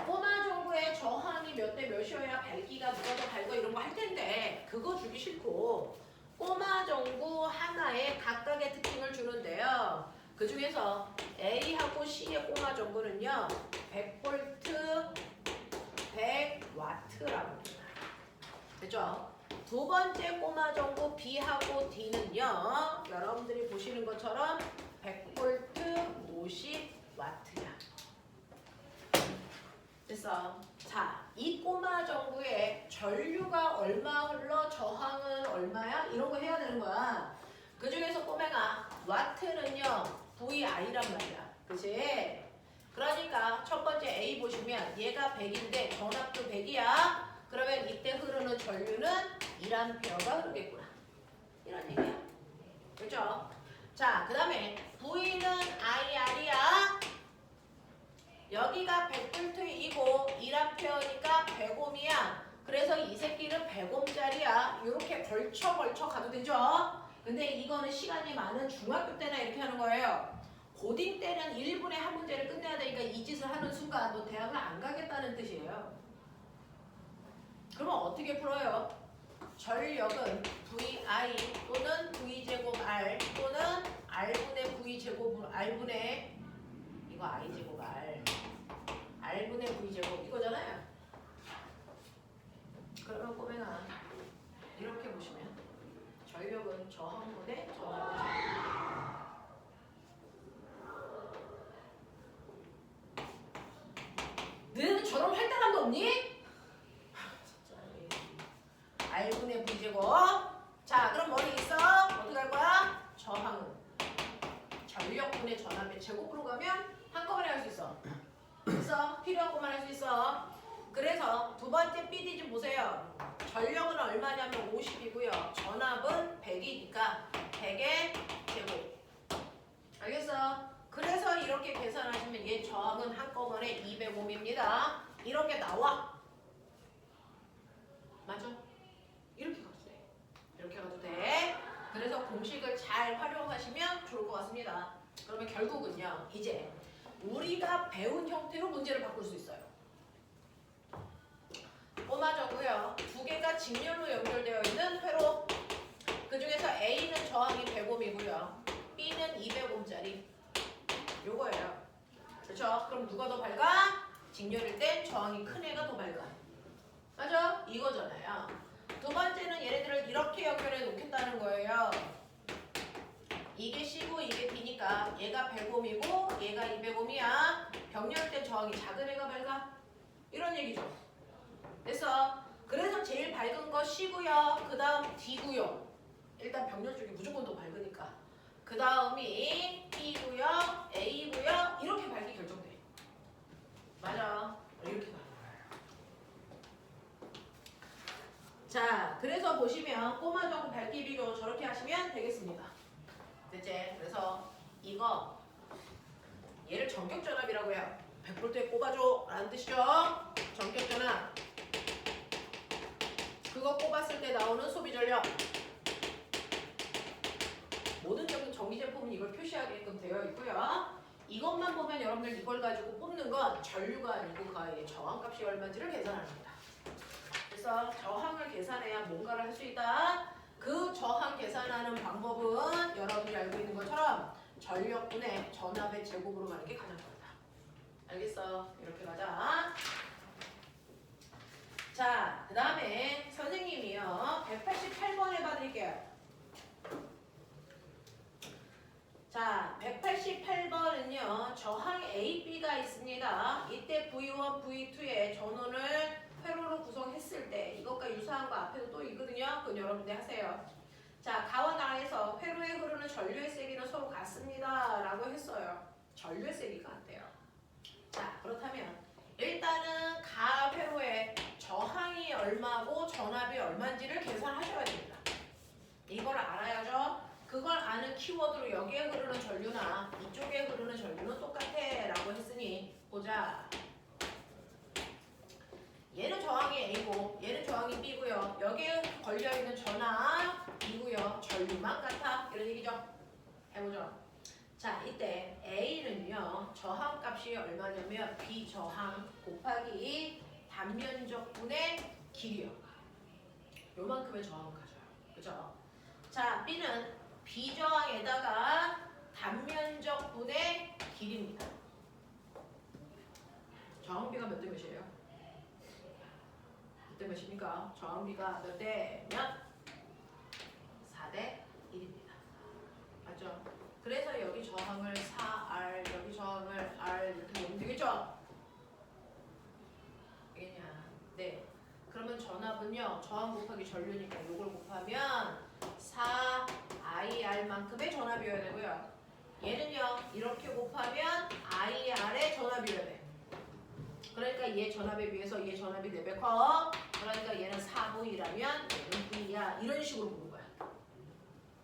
꼬마 정보의 저항이 몇 대 몇이어야 밝기가 누가 더 밝고 이런 거 할 텐데 그거 주기 싫고 꼬마 정보 하나에 각각의 특징을 주는데요. 그 중에서 A하고 C의 꼬마 정보는요. 100V, 100W라고 합니다. 됐죠? 두 번째 꼬마 정보 B하고 D는요. 여러분들이 보시는 것처럼 100V, 50W야. 됐어. 자, 이 꼬마 정보에 전류가 얼마 흘러 저항은 얼마야? 이런 거 해야 되는 거야. 그 중에서 꼬매가 와트는요 VI란 말이야. 그치? 그러니까 첫 번째 A 보시면 얘가 100인데 전압도 100이야. 그러면 이때 흐르는 전류는 1A가 흐르겠구나. 이런 얘기야. 그죠? 자, 그 다음에 V는 IR이야. 여기가 100V이고 1A니까 100옴이야. 그래서 이 새끼는 100옴짜리야. 이렇게 걸쳐 가도 되죠? 근데 이거는 시간이 많은 중학교 때나 이렇게 하는 거예요. 고딩 때는 1분에 한 문제를 끝내야 되니까 이 짓을 하는 순간 너 대학을 안 가겠다는 뜻이에요. 그러면 어떻게 풀어요? 전력은 VI 또는 V제곱 R 또는 R분의 V제곱 R분의 이거 I제곱 R R분의 V제곱 이거잖아요. 그러면 꼬맹아 이렇게 보시면 전력은 저항분의 전압의 너는 저런 활달함도 없니? R분의 V제곱. 자, 그럼 머리 있어? 어떻게 할 거야? 저항은 전력분의 전압의 제곱으로 가면 한꺼번에 할 수 있어. 그래서 필요한 것만 할 수 있어. 그래서 두 번째 PD 좀 보세요. 전력은 얼마냐면 50이고요. 전압은 100이니까 100의 제곱. 알겠어? 그래서 이렇게 계산하시면 얘 저항은 한꺼번에 200옴입니다. 이렇게 나와. 맞아? 이렇게 가도 돼. 이렇게 가도 돼. 그래서 공식을 잘 활용하시면 좋을 것 같습니다. 그러면 결국은요. 이제 우리가 배운 형태로 문제를 바꿀 수 있어요. 꼬마저고요. 두 개가 직렬로 연결되어 있는 회로. 그 중에서 A는 저항이 100옴이고요. B는 200옴짜리. 요거예요. 그렇죠? 그럼 누가 더 밝아? 직렬일 땐 저항이 큰 애가 더 밝아. 맞아? 이거잖아요. 두 번째는 얘네들을 이렇게 연결해 놓겠다는 거예요. 이게 C고 이게 D니까 얘가 100옴이고 얘가 200옴이야. 병렬 때 저항이 작은 애가 밝아. 이런 얘기죠. 됐어. 그래서 제일 밝은 거 C고요. 그 다음 D고요. 일단 병렬 쪽이 무조건 더 밝으니까. 그 다음이 B고요. A고요. 이렇게 밝기 결정돼. 맞아. 이렇게 밝아. 자, 그래서 보시면 꼬마 정보 밝기 비교 저렇게 하시면 되겠습니다. 됐지? 그래서 이거 얘를 전격전압이라고 해요. 100V에 꼽아줘 라는 뜻이죠. 전격전압. 그거 꼽았을 때 나오는 소비 전력. 모든 전기 제품은 이걸 표시하게끔 되어 있고요. 이것만 보면 여러분들 이걸 가지고 뽑는 건 전류가 아니고 가의 저항값이 얼마인지를 계산합니다. 그래서 저항을 계산해야 뭔가를 할 수 있다. 그 저항 계산하는 방법은 여러분이 알고 있는 것처럼 전력분의 전압의 제곱으로 가는 게 가장 빠르다. 알겠어? 이렇게 가자. 자, 그 다음에 선생님이요. 188번 해봐드릴게요. 자, 188번은요. 저항 A, B가 있습니다. 이때 V1, V2의 전원을 회로로 구성했을 때 이것과 유사한 거 앞에도 또 있거든요. 그건 여러분들 하세요. 자, 가와 나의 하에서 회로에 흐르는 전류의 세기는 서로 같습니다 라고 했어요. 전류의 세기가 같대요. 자, 그렇다면 일단은 가 회로에 저항이 얼마고 전압이 얼마인지를 계산하셔야 됩니다. 이걸 알아야죠. 그걸 아는 키워드로 여기에 흐르는 전류나 이쪽에 흐르는 전류는 똑같아 라고 했으니 보자. 얘는 저항이 A고 얘는 저항이 B고요. 여기에 걸려있는 전압 B고요. 전류만 같아. 이런 얘기죠. 해보죠. 자, 이때 A는요. 저항값이 얼마냐면 비저항 곱하기 단면적분의 길이요. 요만큼의 저항을 가져요. 그죠? 자, B는 비저항에다가 단면적분의 길이입니다. 저항비가 몇 대 몇이에요? 몇 대 몇입니까? 저항비가 몇 대 몇? 4대 1입니다. 맞죠? 그래서 여기 저항을 4R, 여기 저항을 R 이렇게 보면 되겠죠? 되겠냐? 네. 그러면 전압은요. 저항 곱하기 전류니까 이걸 곱하면 4IR만큼의 전압이어야 되고요. 얘는요. 이렇게 곱하면 IR의 전압이어야 돼. 그러니까 얘 전압에 비해서 얘 전압이 4배 커. 그러니까 얘는 4V라면 얘는 V야. 이런 식으로 보는 거야.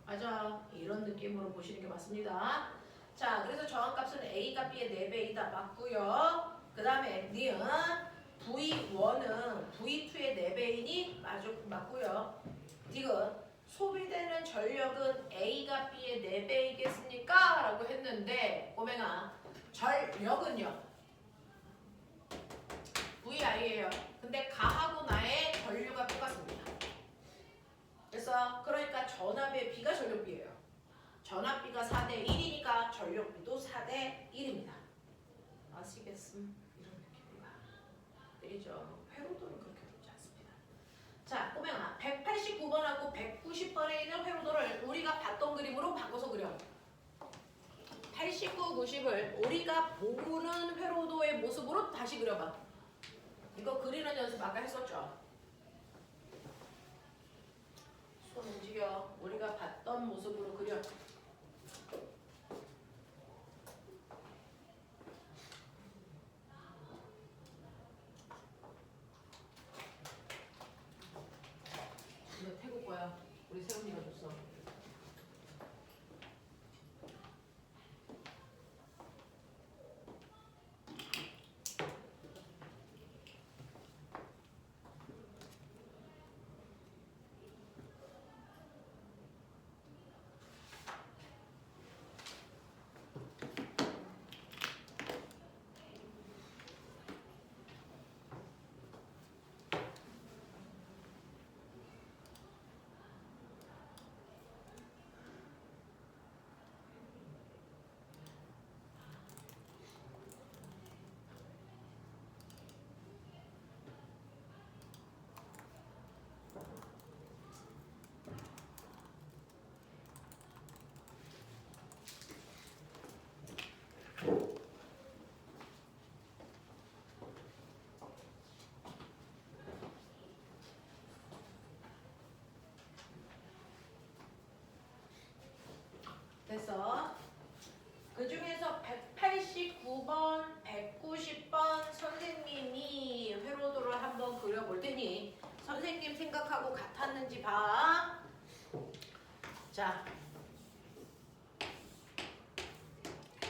맞아. 이런 느낌으로 보시는 게 맞습니다. 자, 그래서 저항값은 A가 B의 4배이다. 맞고요. 그 다음에 니은 V1은 V2의 4배이니 맞고요. 디귿 소비되는 전력은 A가 B의 4배이겠습니까? 라고 했는데 꼬맹아 전력은요. VI예요. 근데 가하고 나의 전류가 똑같습니다. 그래서 그러니까 전압의 B가 전력비예요. 전압비가 4대 1이니까 전력비도 4대 1입니다. 아시겠음? 이런 느낌입니다. 때리죠. 회로도는 그렇게 어렵지 않습니다. 자, 꼬맹아 189번하고 190번에 있는 회로도를 우리가 봤던 그림으로 바꿔서 그려. 89, 90을 우리가 보는 회로도의 모습으로 다시 그려봐. 이거 그리는 연습 아까 했었죠? 손 움직여. 우리가 봤던 모습으로 그려. 이거 태국 거야. 우리 세훈이가 줬어. 됐어. 그 중에서 189번, 190번 선생님이 회로도를 한번 그려볼 테니 선생님 생각하고 같았는지 봐. 자,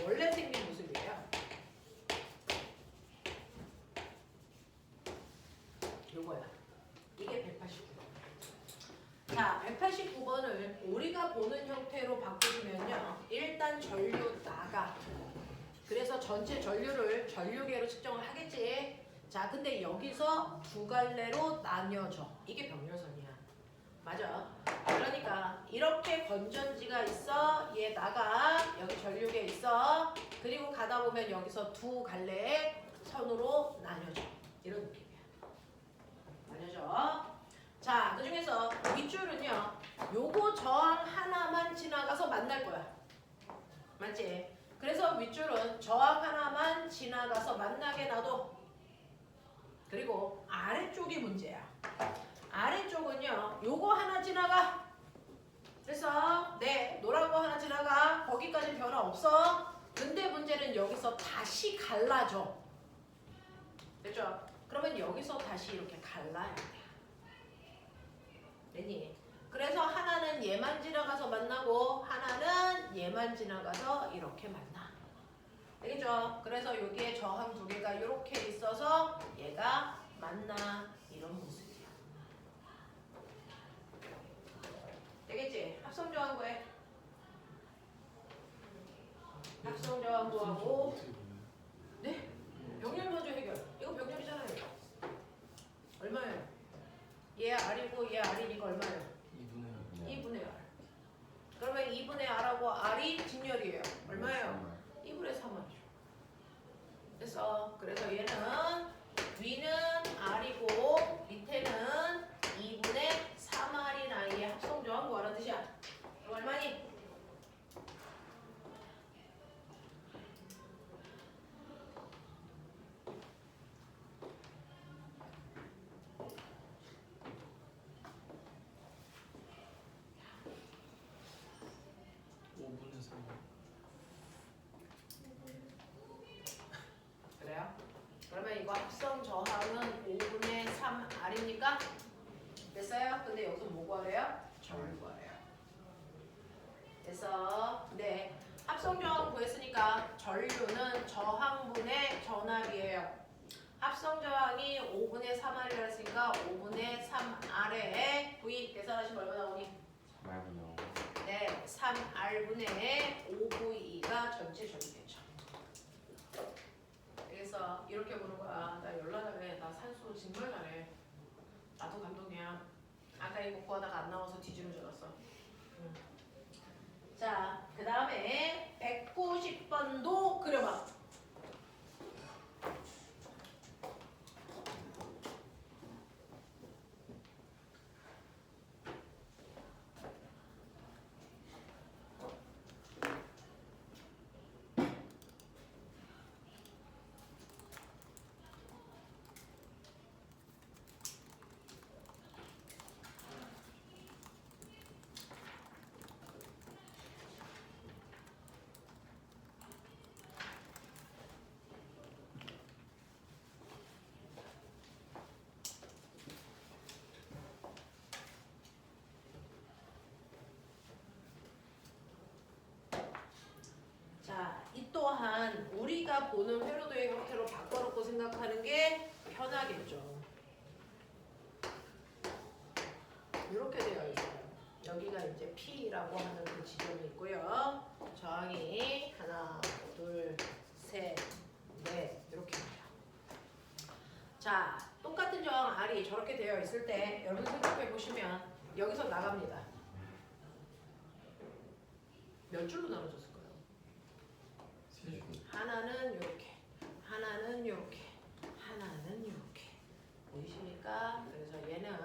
원래 생긴 모습이에요. 요거야. 이게 189번. 자, 189번을 우리가 보는 형태로 바꾸면요. 일단 전류 나가. 그래서 전체 전류를 전류계로 측정을 하겠지. 자, 근데 여기서 두 갈래로 나뉘어져. 이게 병렬선이야. 맞아. 그러니까 이렇게 건전지가 있어. 얘 나가. 여기 전류계 있어. 그리고 가다 보면 여기서 두 갈래의 선으로 나뉘어져. 이런 느낌이야. 나뉘어져. 자, 그 중에서 윗줄은요. 요거 저항 하나만 지나가서 만날 거야. 맞지? 그래서 윗줄은 저항 하나만 지나가서 만나게 놔둬. 그리고 아래쪽이 문제야. 아래쪽은요. 요거 하나 지나가. 그래서 네, 노란 거 하나 지나가. 거기까지 변화 없어. 근데 문제는 여기서 다시 갈라져. 됐죠? 그러면 여기서 다시 이렇게 갈라야 돼. 됐니? 그래서 하나는 얘만 지나가서 만나고 하나는 얘만 지나가서 이렇게 만나. 알겠죠? 그래서 여기에 저항 두 개가 이렇게 있어서 얘가 만나. 이런 모습이야. 되겠지? 합성조항구해. 합성조항구하고 네? 병렬 먼저 해결. 이거 병렬이잖아요. 얼마예요? 얘 R이고 얘 R이니까 얼마예요? 2분의 R. 그러면 2분의 R하고 R이 직렬이에요. 얼마예요? 2분의 3R이죠. 그래서 얘는 위는 R이고 밑에는 2분의 3R인 아이의 합성조항구 하는 뜻이야. 그럼 얼마니? 그래요? 그러면 이거 합성 저항은 5분의 3R입니까? 됐어요? 근데 여기서 뭐 구하래요? 전을 구하래요. 그래서 네, 합성 저항 구했으니까 전류는 저항분의 전압이에요. 합성 저항이 5분의 3R이라 했으니까 5분의 3R에 V 계산하시면 얼마 나오니? 3R분의 네, 3R분의 5V가 전체 전류겠죠. 그래서 이렇게 보는 거야. 나 열나다네. 나 산수 정말 잘해. 나도 감동이야. 아까 이거 구하다가 안 나와서 뒤지는 줄 알았어. 자, 그 다음에 190번도 그려봐. 자, 이 또한 우리가 보는 회로도의 형태로 바꿔놓고 생각하는 게 편하겠죠. 이렇게 되어 있어요. 여기가 이제 P라고 하는 그 지점이 있고요. 저항이 하나, 둘, 셋, 넷 이렇게입니다. 자, 똑같은 저항 R이 저렇게 되어 있을 때 여러분 생각해 보시면 여기서 나갑니다. 몇 줄로 나눠졌을까요? 하나는 이렇게, 하나는 이렇게, 하나는 이렇게. 보이십니까? 그래서 얘는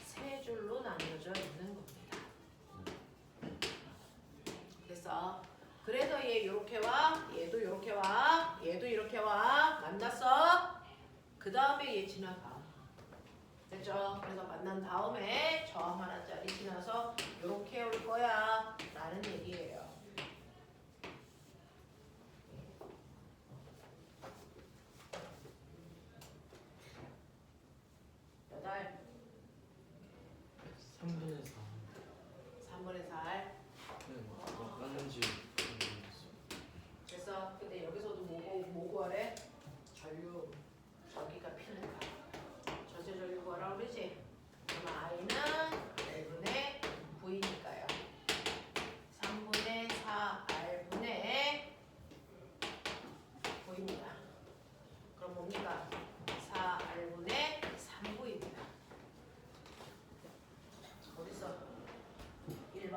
세 줄로 나눠져 있는 겁니다. 그래서 얘 이렇게 와, 얘도 이렇게 와, 얘도 이렇게 와. 만났어? 그 다음에 얘 지나가. 됐죠? 그래서 만난 다음에 저항 하나짜리 지나서 이렇게 올 거야 라는 얘기예요. 몇 알? 3분의 4. 3분의 4알. 네, 뭐 맞는지 모르겠어요. 그래서 근데 여기서도 뭐 구하래? 전류. 저기가 P니까 전체 전류 구하라고 그러지? 그러면 I는 1분의 V니까요. 3분의 4R분의 V입니다. 그럼 뭡니까? 4R분의 3V입니다. 어딨어? 1번.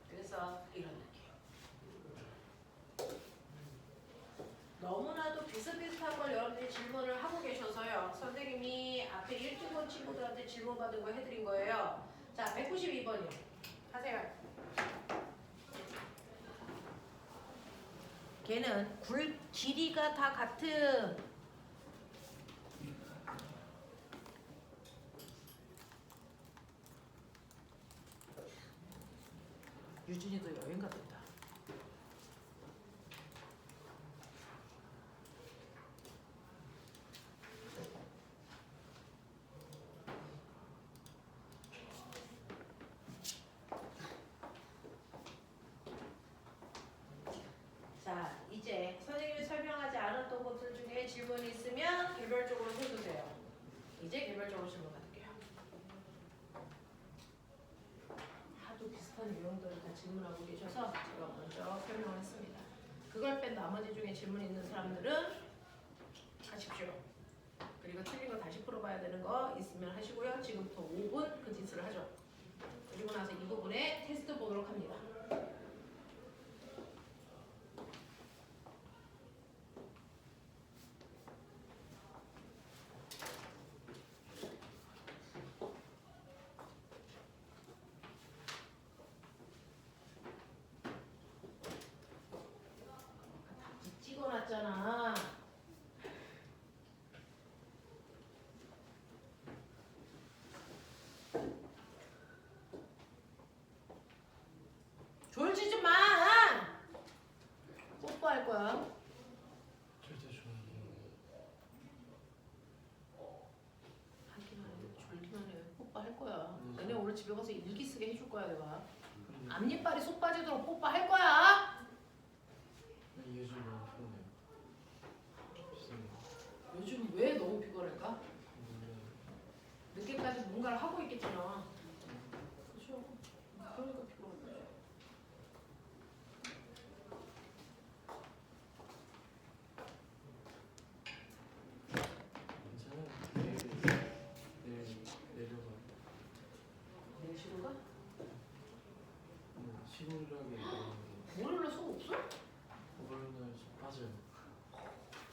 그래서 이런 느낌. 너무나도 비슷비슷한 걸 여러분들이 질문을 하고 계셔서요. 선생님이 앞에 1등분 친구들한테 질문 받은 거 해드린 거예요. 자, 192번이요. 하세요. 걔는 길이가 다 같은 유진이도 여행 갔다. 자, 이제 선생님이 설명하지 않았던 것들 중에 질문이 있으면 개별적으로 해주세요. 이제 개별적으로 질문 받을게요. 하도 비슷한 내용들을 다 질문하고 계셔서 제가 먼저 설명을 했습니다. 그걸 뺀 나머지 중에 질문 있는 사람들은 하십시오. 그리고 틀린 거 다시 풀어봐야 되는 거 있으면 하시고요. 지금부터 5분 그 짓을 하죠. 그리고 나서 이 부분에 테스트 보도록 합니다. 찍어놨잖아. 졸지 좀 마. 뽀뽀할 거야. 절대 좋아하는 하기만 해. 졸기만 해. 뽀뽀할 거야. 너네 오늘 집에 가서 일기 쓰게 해줄 거야 내가. 앞니빨이 쏙 빠지도록 뽀뽀할 거야. 이게 좀 너무 피곤해요. 비싸요. 요즘 왜 너무 피곤할까? 늦게까지 뭔가를 하고 있겠잖아. 그렇죠. 그러니까 피곤한 거죠. 괜찮아요. 내일 내려가. 내일 시골 가? 시골하게 내려가는 월요일날 수업 없어? 월요일날 빠져요.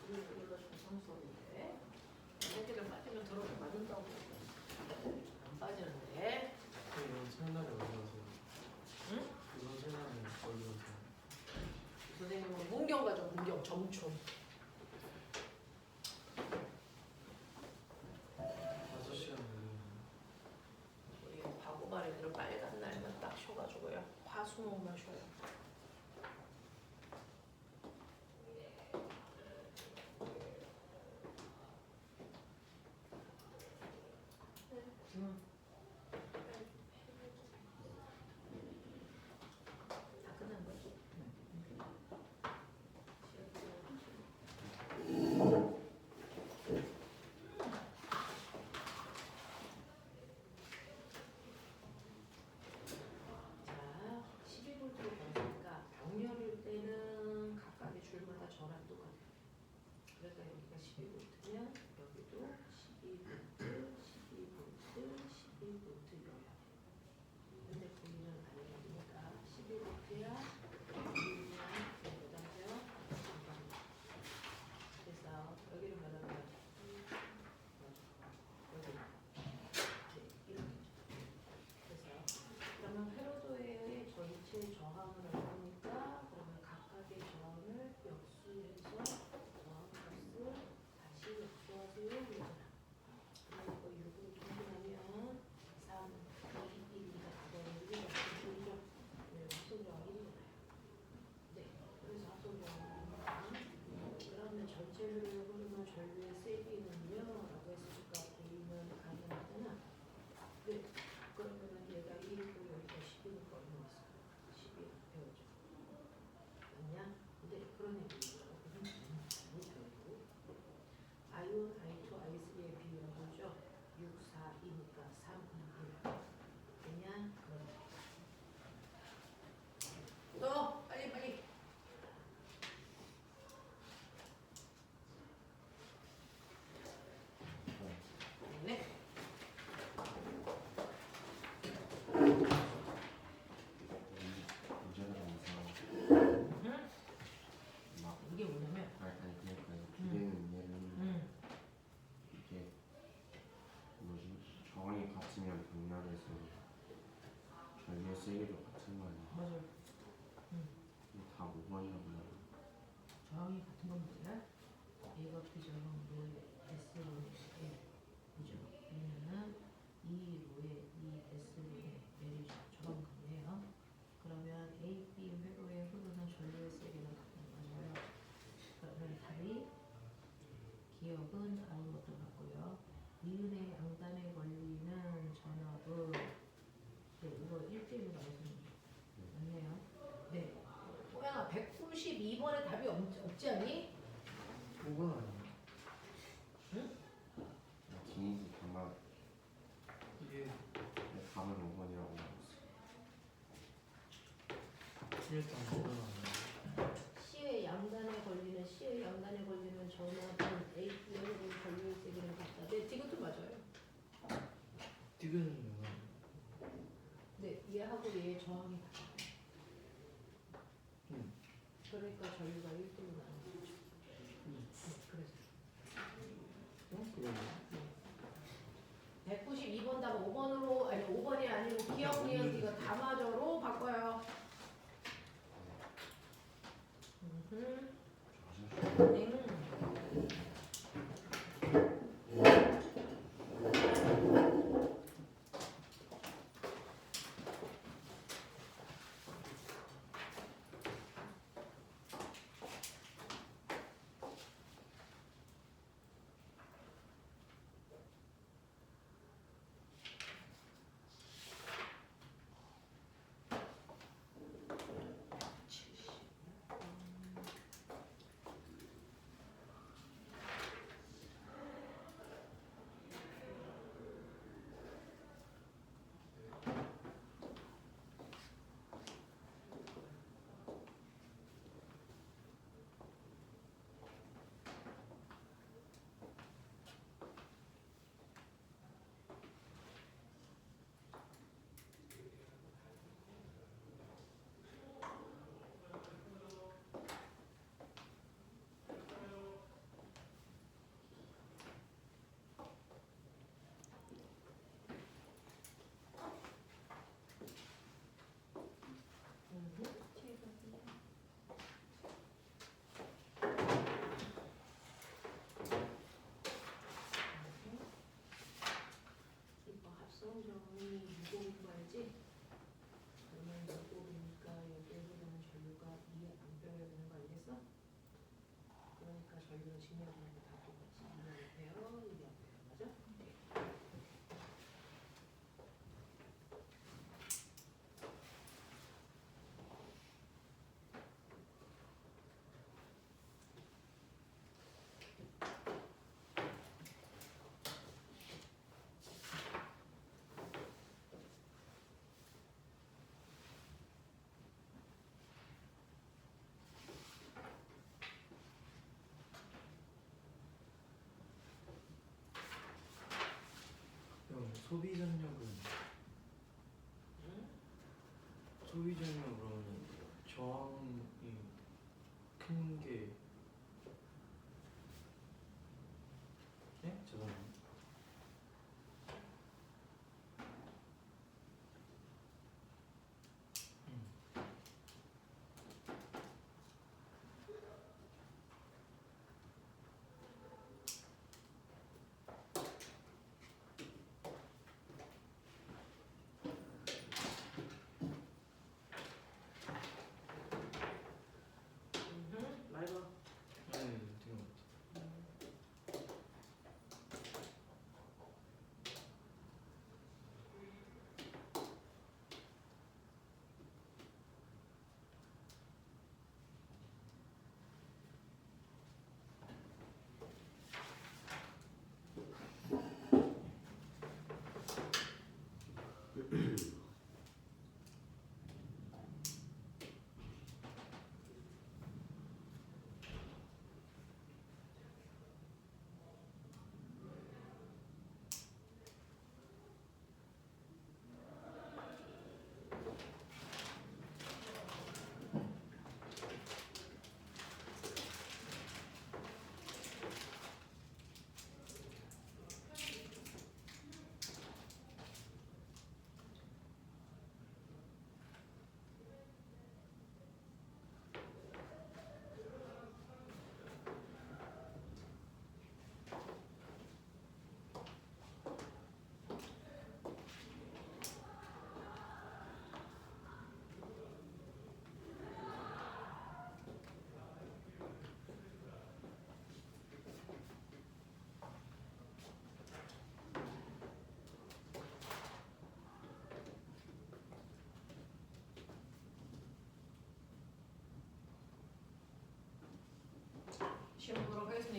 월요일날 좀 상수업인데. 새끼들 빠지면 더럽게 맞는다고. 안 빠지는데. 이건 설날에 어디 가세요? 응? 이번 설날에 어디 가세요? 선생님은 문경 가죠. 문경 정촌. 5시간 걸리는. 우리 바고바리들은 빨간 날만 딱 쉬어가지고요. 화수목만 쉬어요. 다 끝난 거지? 자, 12볼트로 변하니까 병렬일 때는 각각의 줄마다 전압 똑같아요. 그러니까 여기가 12볼트면 여기도 12볼트, 12볼트, 12볼트여야 돼. 근데 보이는 아니니까 12볼트야. 그래서 여기를 말하면 여기 이렇게. 그래서 그러면 회로도의 전체 저항을 얻으니까 그러면 각각의 저항을 역수해서 저항 플러스 다시 역수하세요 이거잖아. 그리고 이거 통분하면 3, 2, 1이니까 가벼운 1이 역수죠. 네, 합성저항 1이잖아요. 네, 그래서 합성저항이니까 그러면 전체 회로의 흐르는 전류의 세기는요 라고 했으니까 보이면 가능하잖아. 네. 그러면 얘가 1이고 여기가 10이니까 얼마 있어? 10이 배우죠. 맞냐? 근데 그런 얘기예요. 배우고 I1, I2, I3의 비율은 뭐죠? 6, 4, 2니까 3, 2, 1. 됐냐? 그런 얘기. 또 빨리 빨리. 네. 문제가 나와서 막 이게 뭐냐면 아니 그러니까 기계는 얘는 이게 뭐지 저항이 같으면 병렬에서 전류의 세기도 같은 거 아니야? 맞아요. 이게 다 5번이라고요. 저항이 같은 건 뭐야? 얘가 비저항로의 S분의 L 그죠? 얘는 이 로의 이 S분의 L이 저항 같네요. 그러면 전압은 다음으로 들어갔고요. 니은의 양단에 걸리는 전압은 네, 이거 1대1로 나오시는 맞네요. 네. 호영아 192번에 답이 없지 않니? 5번 아니야? 김희지 방금 이게 답을 5번이라고 말했어. 일단 5번 아니야? C의 양단에 걸리는 전압은 AB으로 걸려있기는 같다. 네, 이것도 맞아요. 디귿은 뭐야? 네, 얘하고 얘의 저항이 같아. 응. 그러니까 전류가 1대1로 나오는 거죠. 그래서. 그러네. 192번 답 5번으로 아니 5번이 아니고 기억 니은 이거 다마저로 바꿔요. 네. 이거 합성점이 유도로 봐야지. 그러면 유도니까 여기에 흐르는 전류가 2A여야 되는 거 아니겠어? 그러니까 전류는 증량하는 거다 똑같이 2A, 2A 맞아? 형 소비 전력은 소비 전력 그러면 저항이 큰 게 네? 죄송합니다. 말봐.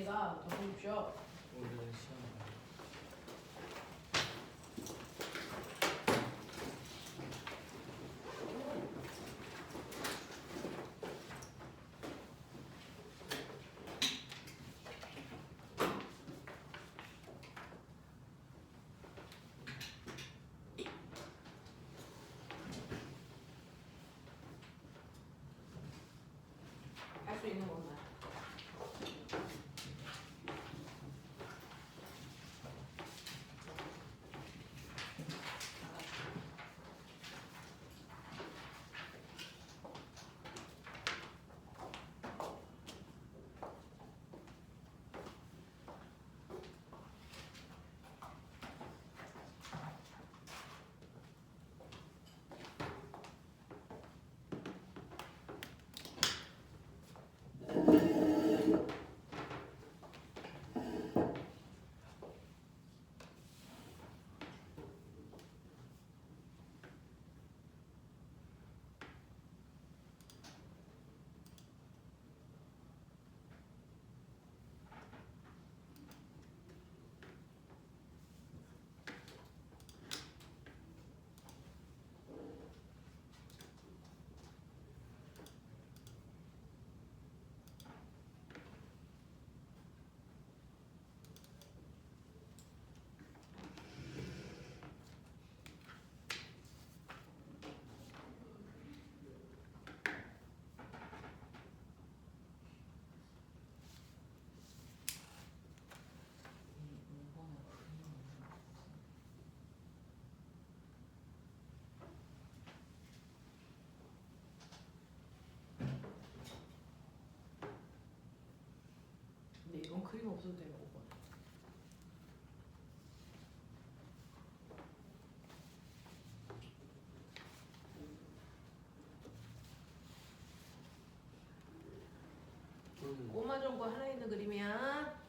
있습니다. 더 보십시오. 오늘은 시험 할 수 있는 것만. 근데 이건 그림 없어도 되는 거구나. 꼬마 정보 하나 있는 그림이야.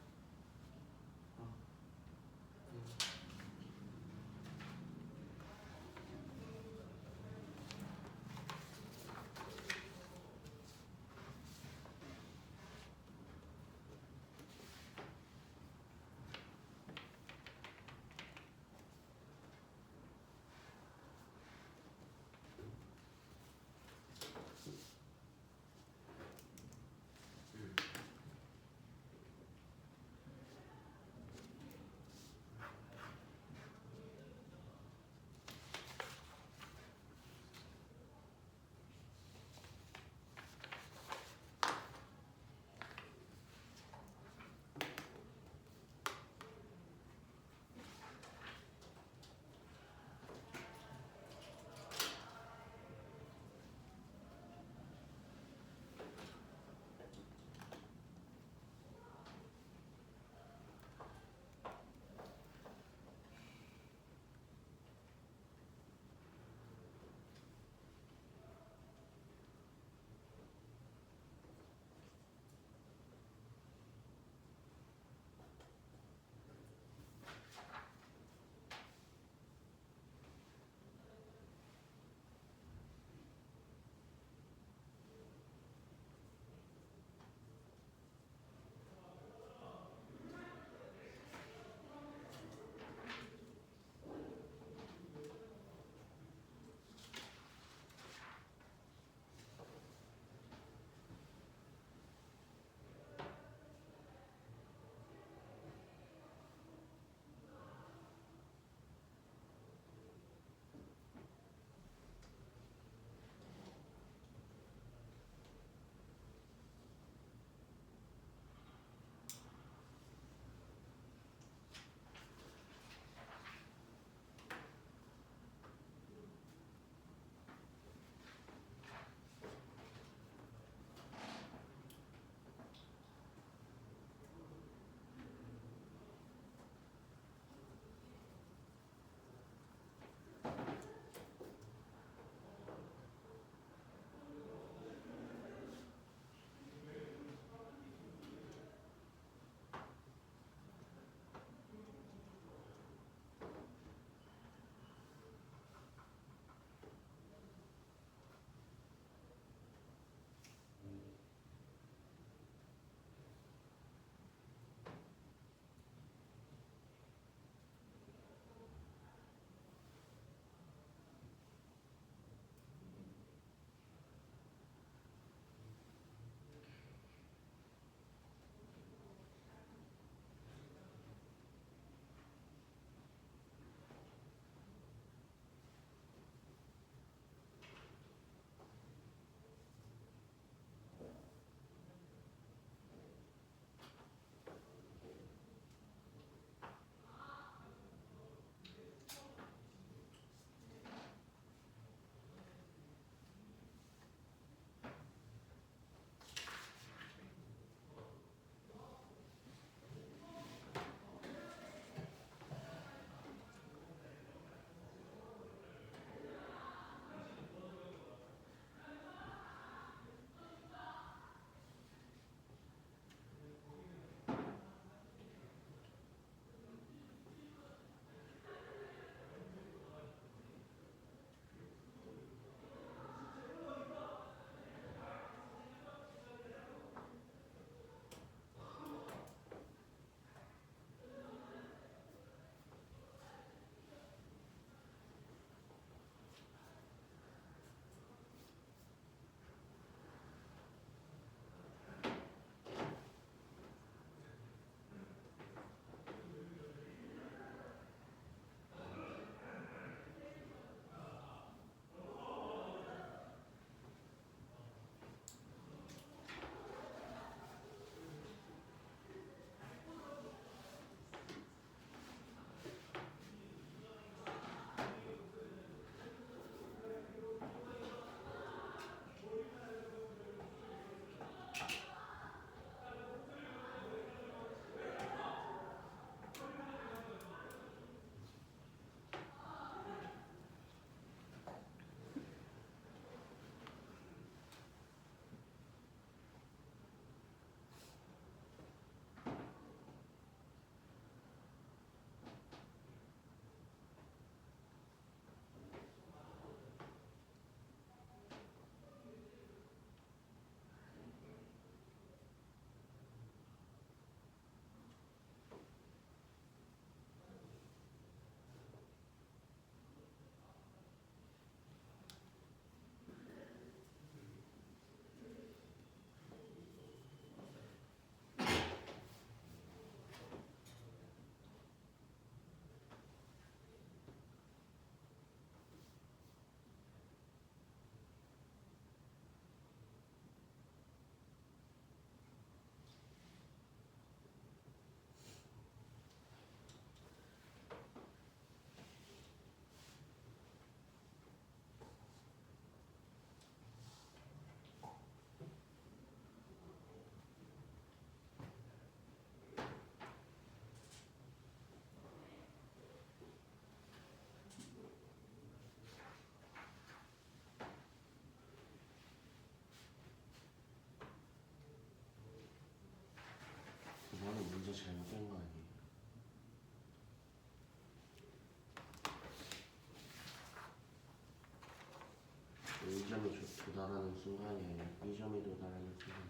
도달하는 순간이 아니라 B점이 도달하는 순간.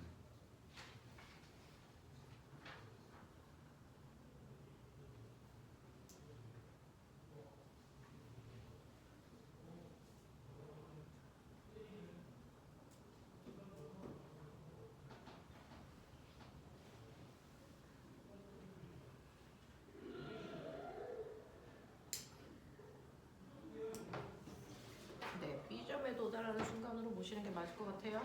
네, B점에 도달하는 순간으로 보시는 게 맞을 것 같아요.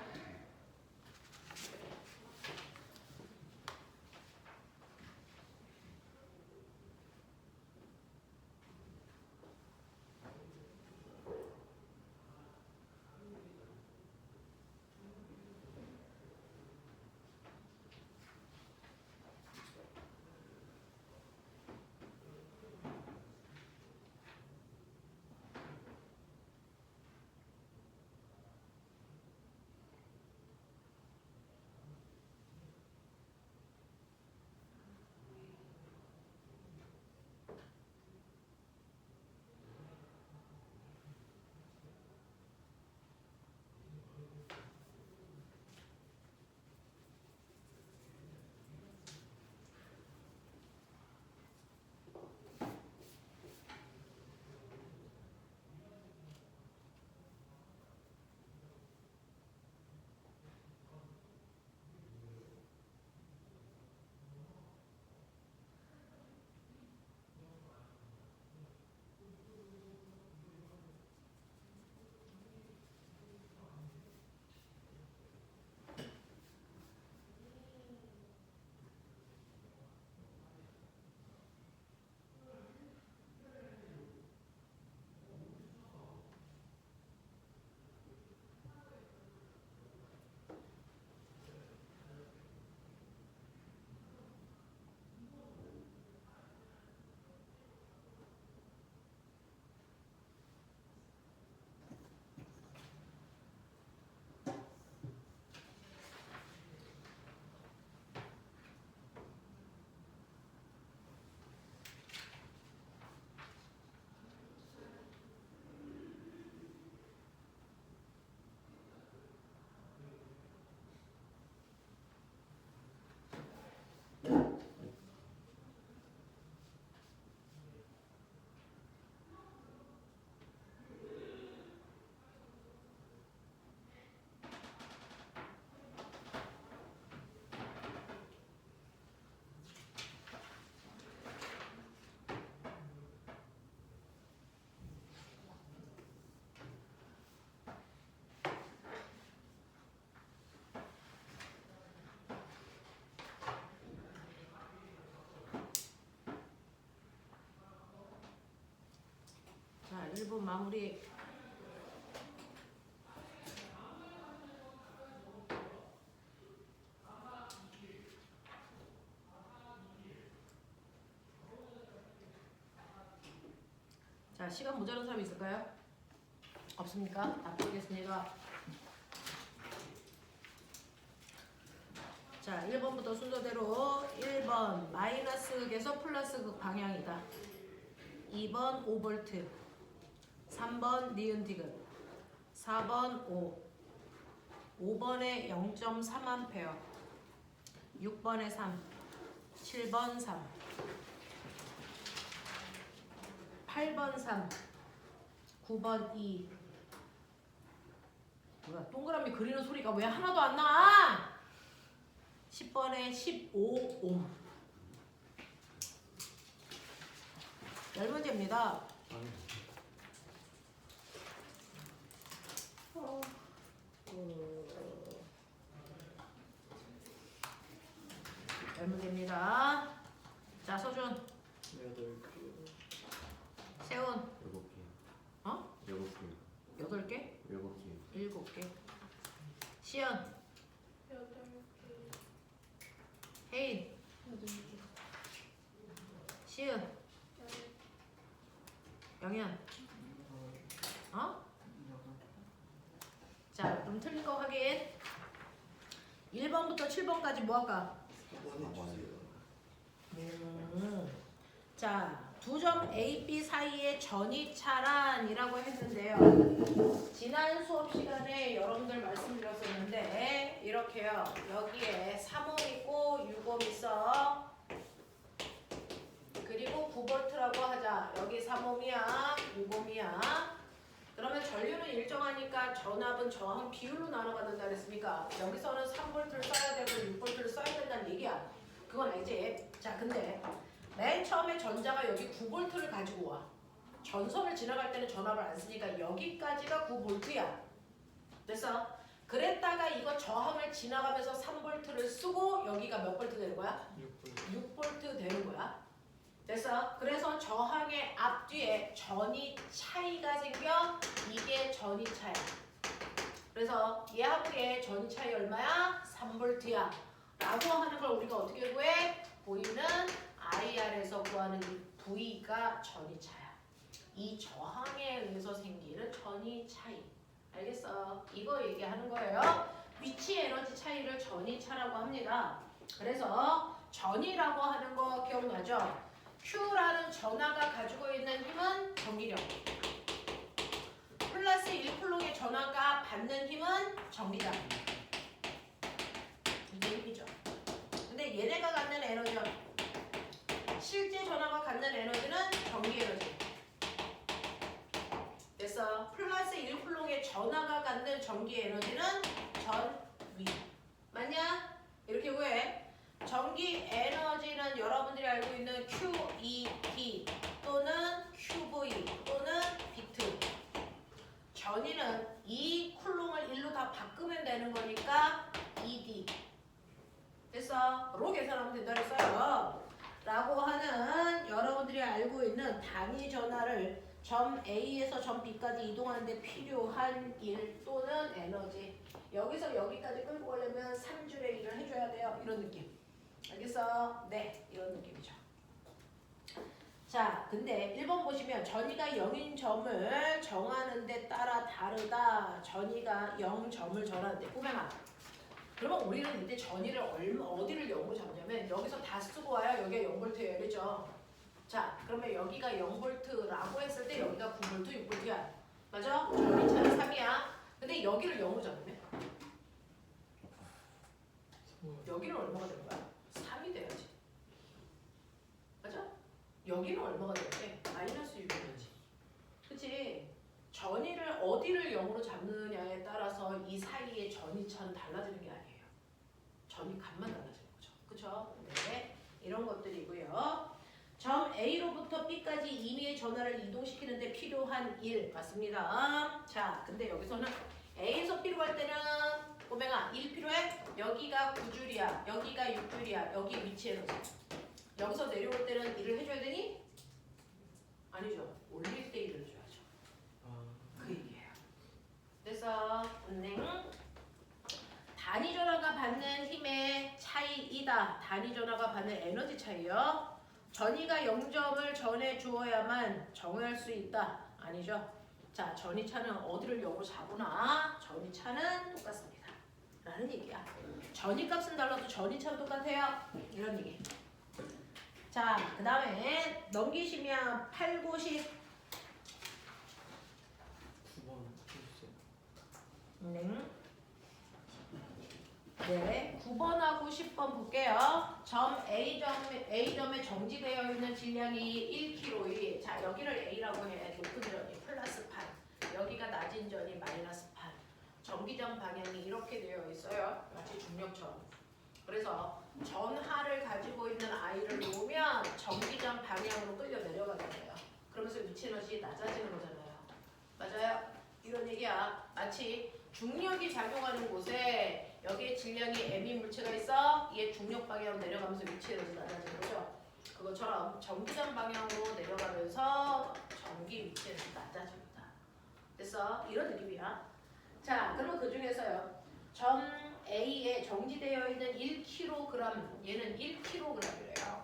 자, 1분 마무리. 자, 시간 모자란 사람 있을까요? 없습니까? 다 보겠습니다. 자, 1번부터 순서대로 1번 마이너스에서 플러스 극 방향이다. 2번 5V, 3번 니은 디귿, 4번 5, 5번에 0.3A, 6번에 3, 7번 3, 8번 3, 9번 2. 뭐야, 동그라미 그리는 소리가 왜 하나도 안 나? 10번에 15옴. 10문제입니다. 열문제입니다. 자, 서준, 8개. 세훈, 7개. 어? 7개. 8개? 7개. 7개. 시연, 8개. 혜인, 8개. 시은, 영현. 어? 자, 그럼 틀린 거 확인. 1번부터 7번까지 뭐 할까? 4번 해주세요. 자, 두 점 A, B 사이의 전이차란이라고 했는데요. 지난 수업 시간에 여러분들 말씀드렸었는데 이렇게요. 여기에 3옴 있고 6옴 있어. 그리고 9V라고 하자. 여기 3옴이야, 6옴이야. 그러면 전류는 일정하니까 전압은 저항 비율로 나눠받는다 그랬으니까 여기서는 3V를 써야 되고 6V를 써야 된다는 얘기야. 그건 알지? 자, 근데 맨 처음에 전자가 여기 9V를 가지고 와. 전선을 지나갈 때는 전압을 안 쓰니까 여기까지가 9V야. 됐어? 그랬다가 이거 저항을 지나가면서 3V를 쓰고 여기가 몇 볼트 되는 거야? 6V 되는 거야. 됐어? 그래서 저항의 앞뒤에 전이 차이가 생겨. 이게 전이 차야. 그래서 얘하고 얘 전이 차이 얼마야? 3V야. 라고 하는 걸 우리가 어떻게 구해? 보이는 IR에서 구하는 이 V가 전이 차야. 이 저항에 의해서 생기는 전이 차이. 알겠어? 이거 얘기하는 거예요. 위치 에너지 차이를 전이 차라고 합니다. 그래서 전이라고 하는 거 기억나죠? Q라는 전하가 가지고 있는 힘은 전기력. 플러스 1쿨롱의 전하가 받는 힘은 전기장. 이게 힘이죠. 근데 얘네가 갖는 에너지는 실제 전하가 갖는 에너지는 전기 에너지. 그래서 플러스 1쿨롱의 전하가 갖는 전기 에너지는 전위. 맞냐? 이렇게 구해. 전기 에너지는 여러분들이 알고 있는 QED 또는 QV 또는 비트. 전위는 이 쿨롱을 1로 다 바꾸면 되는 거니까 ED. 됐어? 로 계산하면 된다 그랬어요. 라고 하는 여러분들이 알고 있는 단위 전하를 점 A에서 점 B까지 이동하는데 필요한 일 또는 에너지. 여기서 여기까지 끌고 가려면 3줄의 일을 해줘야 돼요. 이런 느낌. 알겠어? 네, 이런 느낌이죠. 자, 근데 1번 보시면 전위가 0인 점을 정하는 데 따라 다르다. 전위가 0점을 정하는데 꼬맹아. 그러면 우리는 이때 전위를 어디를 0으로 잡냐면 여기서 다 쓰고 와야 여기가 0V예요. 그렇죠? 자, 그러면 여기가 0V라고 했을 때 여기가 9V, 6V야. 맞아? 전위차는 3이야. 근데 여기를 0으로 잡으면 여기는 얼마가 되는 거야? 3이 돼야지. 맞아? 여기는 얼마가 돼야 돼? 마이너스 6이 돼야지. 그치? 전위를 어디를 0으로 잡느냐에 따라서 이 사이의 전위차는 달라지는 게 아니에요. 전위 값만 달라지는 거죠. 그쵸? 네. 이런 것들이고요. 점 A로부터 B까지 임의의 전하를 이동시키는데 필요한 일 맞습니다. 자, 근데 여기서는 A에서 B로 갈 때는 꼬맹아 1 필요해? 여기가 9줄이야. 여기가 6줄이야. 여기 위치 에너지. 여기서 내려올 때는 1을 해줘야 되니? 아니죠. 올릴 때 1을 해줘야죠. 그 얘기예요. 그래서 단위 전하가 받는 힘의 차이이다. 단위 전하가 받는 에너지 차이요. 전위가 0점을 전해 주어야만 정의할 수 있다. 아니죠. 자, 전위차는 어디를 0으로 잡으나 전위차는 똑같습니다. 라는 얘기야. 전위값은 달라도 전위차는 똑같아요. 이런 얘기. 자, 그 다음에 넘기시면 8, 9, 10. 9번 해주세요. 네, 9번하고 10번 볼게요. 점 A점에 정지되어 있는 질량이 1kg. 자, 여기를 A라고 해. 높은 전이 플러스 8. 여기가 낮은 전이 마이너스 8. 전기장 방향이 이렇게 되어 있어요. 마치 중력처럼. 그래서 전하를 가지고 있는 I를 놓으면 전기장 방향으로 끌려 내려가잖아요. 그러면서 위치 에너지 낮아지는 거잖아요. 맞아요? 이런 얘기야. 마치 중력이 작용하는 곳에 여기에 질량이 M인 물체가 있어. 얘 중력 방향으로 내려가면서 위치 에너지 낮아지는 거죠. 그것처럼 전기장 방향으로 내려가면서 전기 위치 에너지 낮아집니다. 됐어? 이런 느낌이야. 자, 그러면 그 중에서요. 점 A에 정지되어 있는 1kg, 얘는 1kg이래요.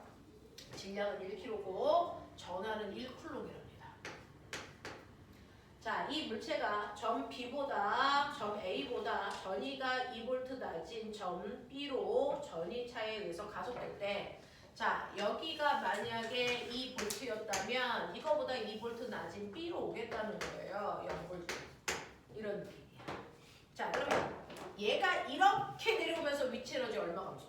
질량은 1kg고 전하는 1쿨롱이랍니다. 자, 이 물체가 점 B보다 점 A보다 전위가 2V 낮은 점 B로 전위차에 의해서 가속될 때 자, 여기가 만약에 2볼트였다면 이거보다 2볼트 낮은 B로 오겠다는 거예요. 0볼트. 이런 느낌이야. 자, 그러면 얘가 이렇게 내려오면서 위치 에너지 얼마 감소?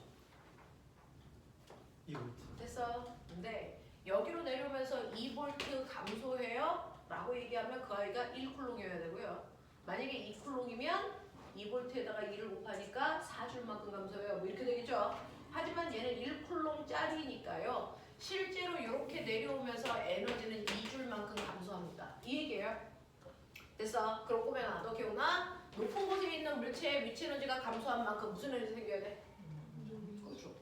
2V. 됐어. 근데 여기로 내려오면서 2볼트 감소해요? 라고 얘기하면 그 아이가 1쿨롱이어야 되고요. 만약에 2쿨롱이면 2볼트에다가 2를 곱하니까 4줄만큼 감소해요. 뭐 이렇게 되겠죠? 하지만 얘는 1쿨롱짜리니까요. 실제로 이렇게 내려오면서 에너지는 2줄만큼 감소합니다. 이 얘기예요. 됐어. 그럼 꼬맹아, 너 기억나? 높은 곳에 있는 물체의 위치 에너지가 감소한 만큼 무슨 에너지 생겨야 돼? 그렇죠.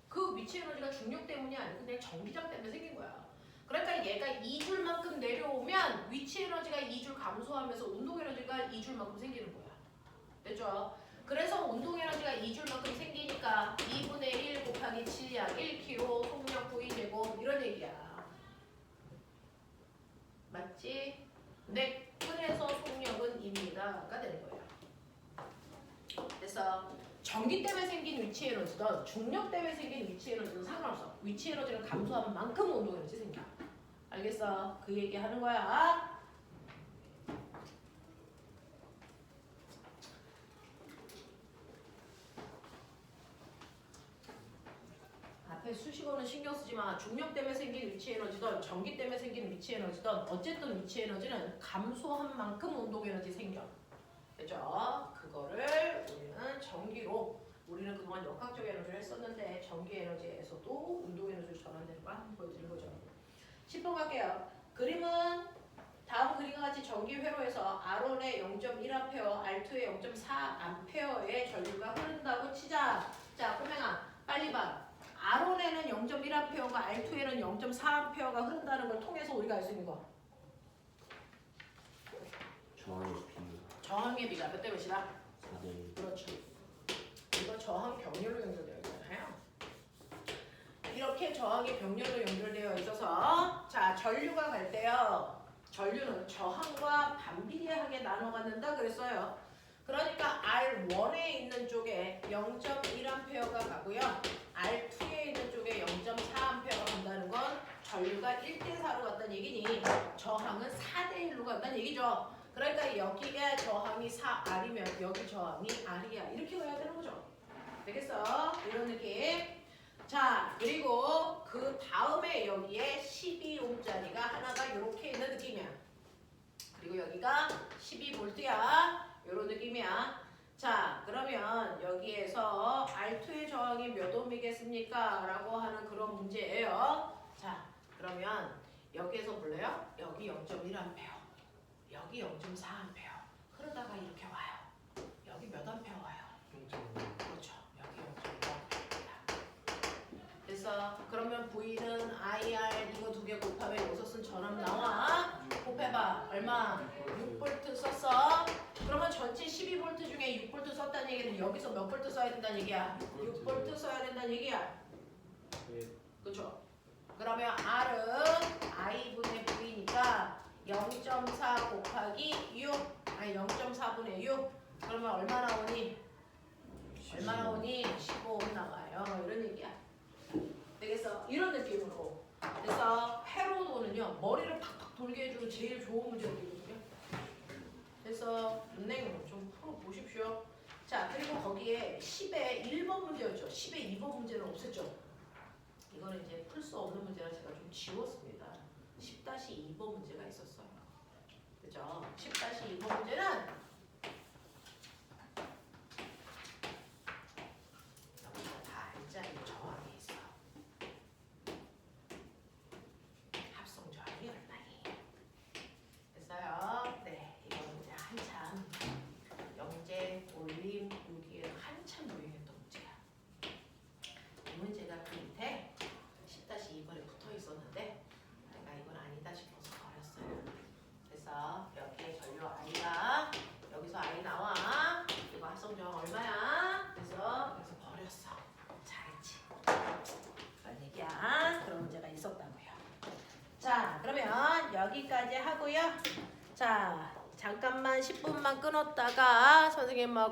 그 위치 에너지가 중력 때문이 아니고 그냥 전기장 때문에 생긴 거야. 그러니까 얘가 2줄만큼 내려오면 위치 에너지가 2줄 감소하면서 운동 에너지가 2줄만큼 생기는 거야. 됐죠? 그래서 운동 에너지가 2줄만큼 생기니까 2분의 1 곱하기 7약 1kg 속력 V제곱 이런 얘기야. 맞지? 네, 그래서 속력은 2m가 되는 거예요. 그래서 전기 때문에 생긴 위치 에너지든 중력 때문에 생긴 위치 에너지든 상관없어. 위치 에너지를 감소하는 만큼 운동 에너지 생겨. 알겠어? 그 얘기 하는 거야. 앞에 수식어는 신경 쓰지 마. 중력 때문에 생긴 위치 에너지든 전기 때문에 생긴 위치 에너지든 어쨌든 위치 에너지는 감소한 만큼 운동 에너지 생겨. 그죠? 그거를 우리는 전기로 우리는 그동안 역학적 에너지를 했었는데 전기 에너지에서도 운동 에너지로 전환되는 걸 한번 보여드린 거죠. 10번 갈게요. 그림은 다음 그림과 같이 전기 회로에서 R1에 0.1A, R2에 0.4A의 전류가 흐른다고 치자. 자, 꼬맹아, 빨리 봐. R1에는 0.1A가 R2에는 0.4A가 흐른다는 걸 통해서 우리가 알 수 있는 거. 저항의 비 저항의 비가 몇 대 몇이다? 4대 그렇죠. 이거 저항 병렬로 연결되어 있잖아요. 이렇게 저항이 병렬로 연결되어 있어서 자, 전류가 갈 때요. 전류는 저항과 반비례하게 나눠 갖는다 그랬어요. 그러니까 R1에 있는 쪽에 0.1A가 가고요. R2에 있는 쪽에 0.4A가 간다는 건 전류가 1대4로 갔다는 얘기니 저항은 4대1로 간다는 얘기죠. 그러니까 여기가 저항이 4R이면 여기 저항이 R이야. 이렇게 해야 되는 거죠. 되겠어? 이런 느낌. 자, 그리고 그 다음에 여기에 12옴짜리가 하나가 이렇게 있는 느낌이야. 그리고 여기가 12V야. 이런 느낌이야. 자, 그러면 여기에서 R2의 저항이 몇 옴이겠습니까? 라고 하는 그런 문제예요. 자, 그러면 여기에서 볼래요? 여기 0.1A, 여기 0.4A. 흐르다가 이렇게 와요. 여기 몇 암페어 와요? 0.5. 그렇죠. 여기 0.5입니다. 그래서 그러면 V는 IR 이거 두 개 곱하면 여기서 쓴 전압 나와. 곱해봐. 얼마? 6V 썼어. 그러면 전체 12V 중에 6V 썼다는 얘기는 여기서 몇 V 써야 된다는 얘기야? 6V 써야 된다는 얘기야. 네. 그렇죠. 그러면 R은 I분의 V니까 0.4 곱하기 6 아니 0.4분의 6 그러면 얼마 나오니? 얼마 나오니? 15옴 나와요. 이런 얘기야. 되겠어? 이런 느낌으로. 그래서 회로도는요 머리를 팍팍 돌게 해주는 제일 좋은 문제거든요. 그래서 은행 좀 풀어보십시오. 자, 그리고 거기에 10의 1번 문제였죠. 10의 2번 문제는 없앴죠. 이거는 이제 풀 수 없는 문제라 제가 좀 지웠습니다. 10-2번 문제가 있었어요. 그죠? 10-2번 문제는 여기가 다 R자리 저항이 있어. 합성 저항이 얼마니? 됐어요? 네, 이거는 이제 한참 영재, 올림, 유기에 한참 유행했던 문제야. 이 문제가 그 밑에 10-2번에 붙어 있었는데 내가 이건 아니다 싶어서 버렸어요. 그래서 여기에 전류 I가 여기서 I 나와. 이거 합성저항 얼마야? 그래서 여기서 버렸어. 잘했지. 그런 얘기야. 그런 문제가 있었다고요. 자, 그러면 여기까지 하고요. 자, 잠깐만 10분만 끊었다가 선생님하고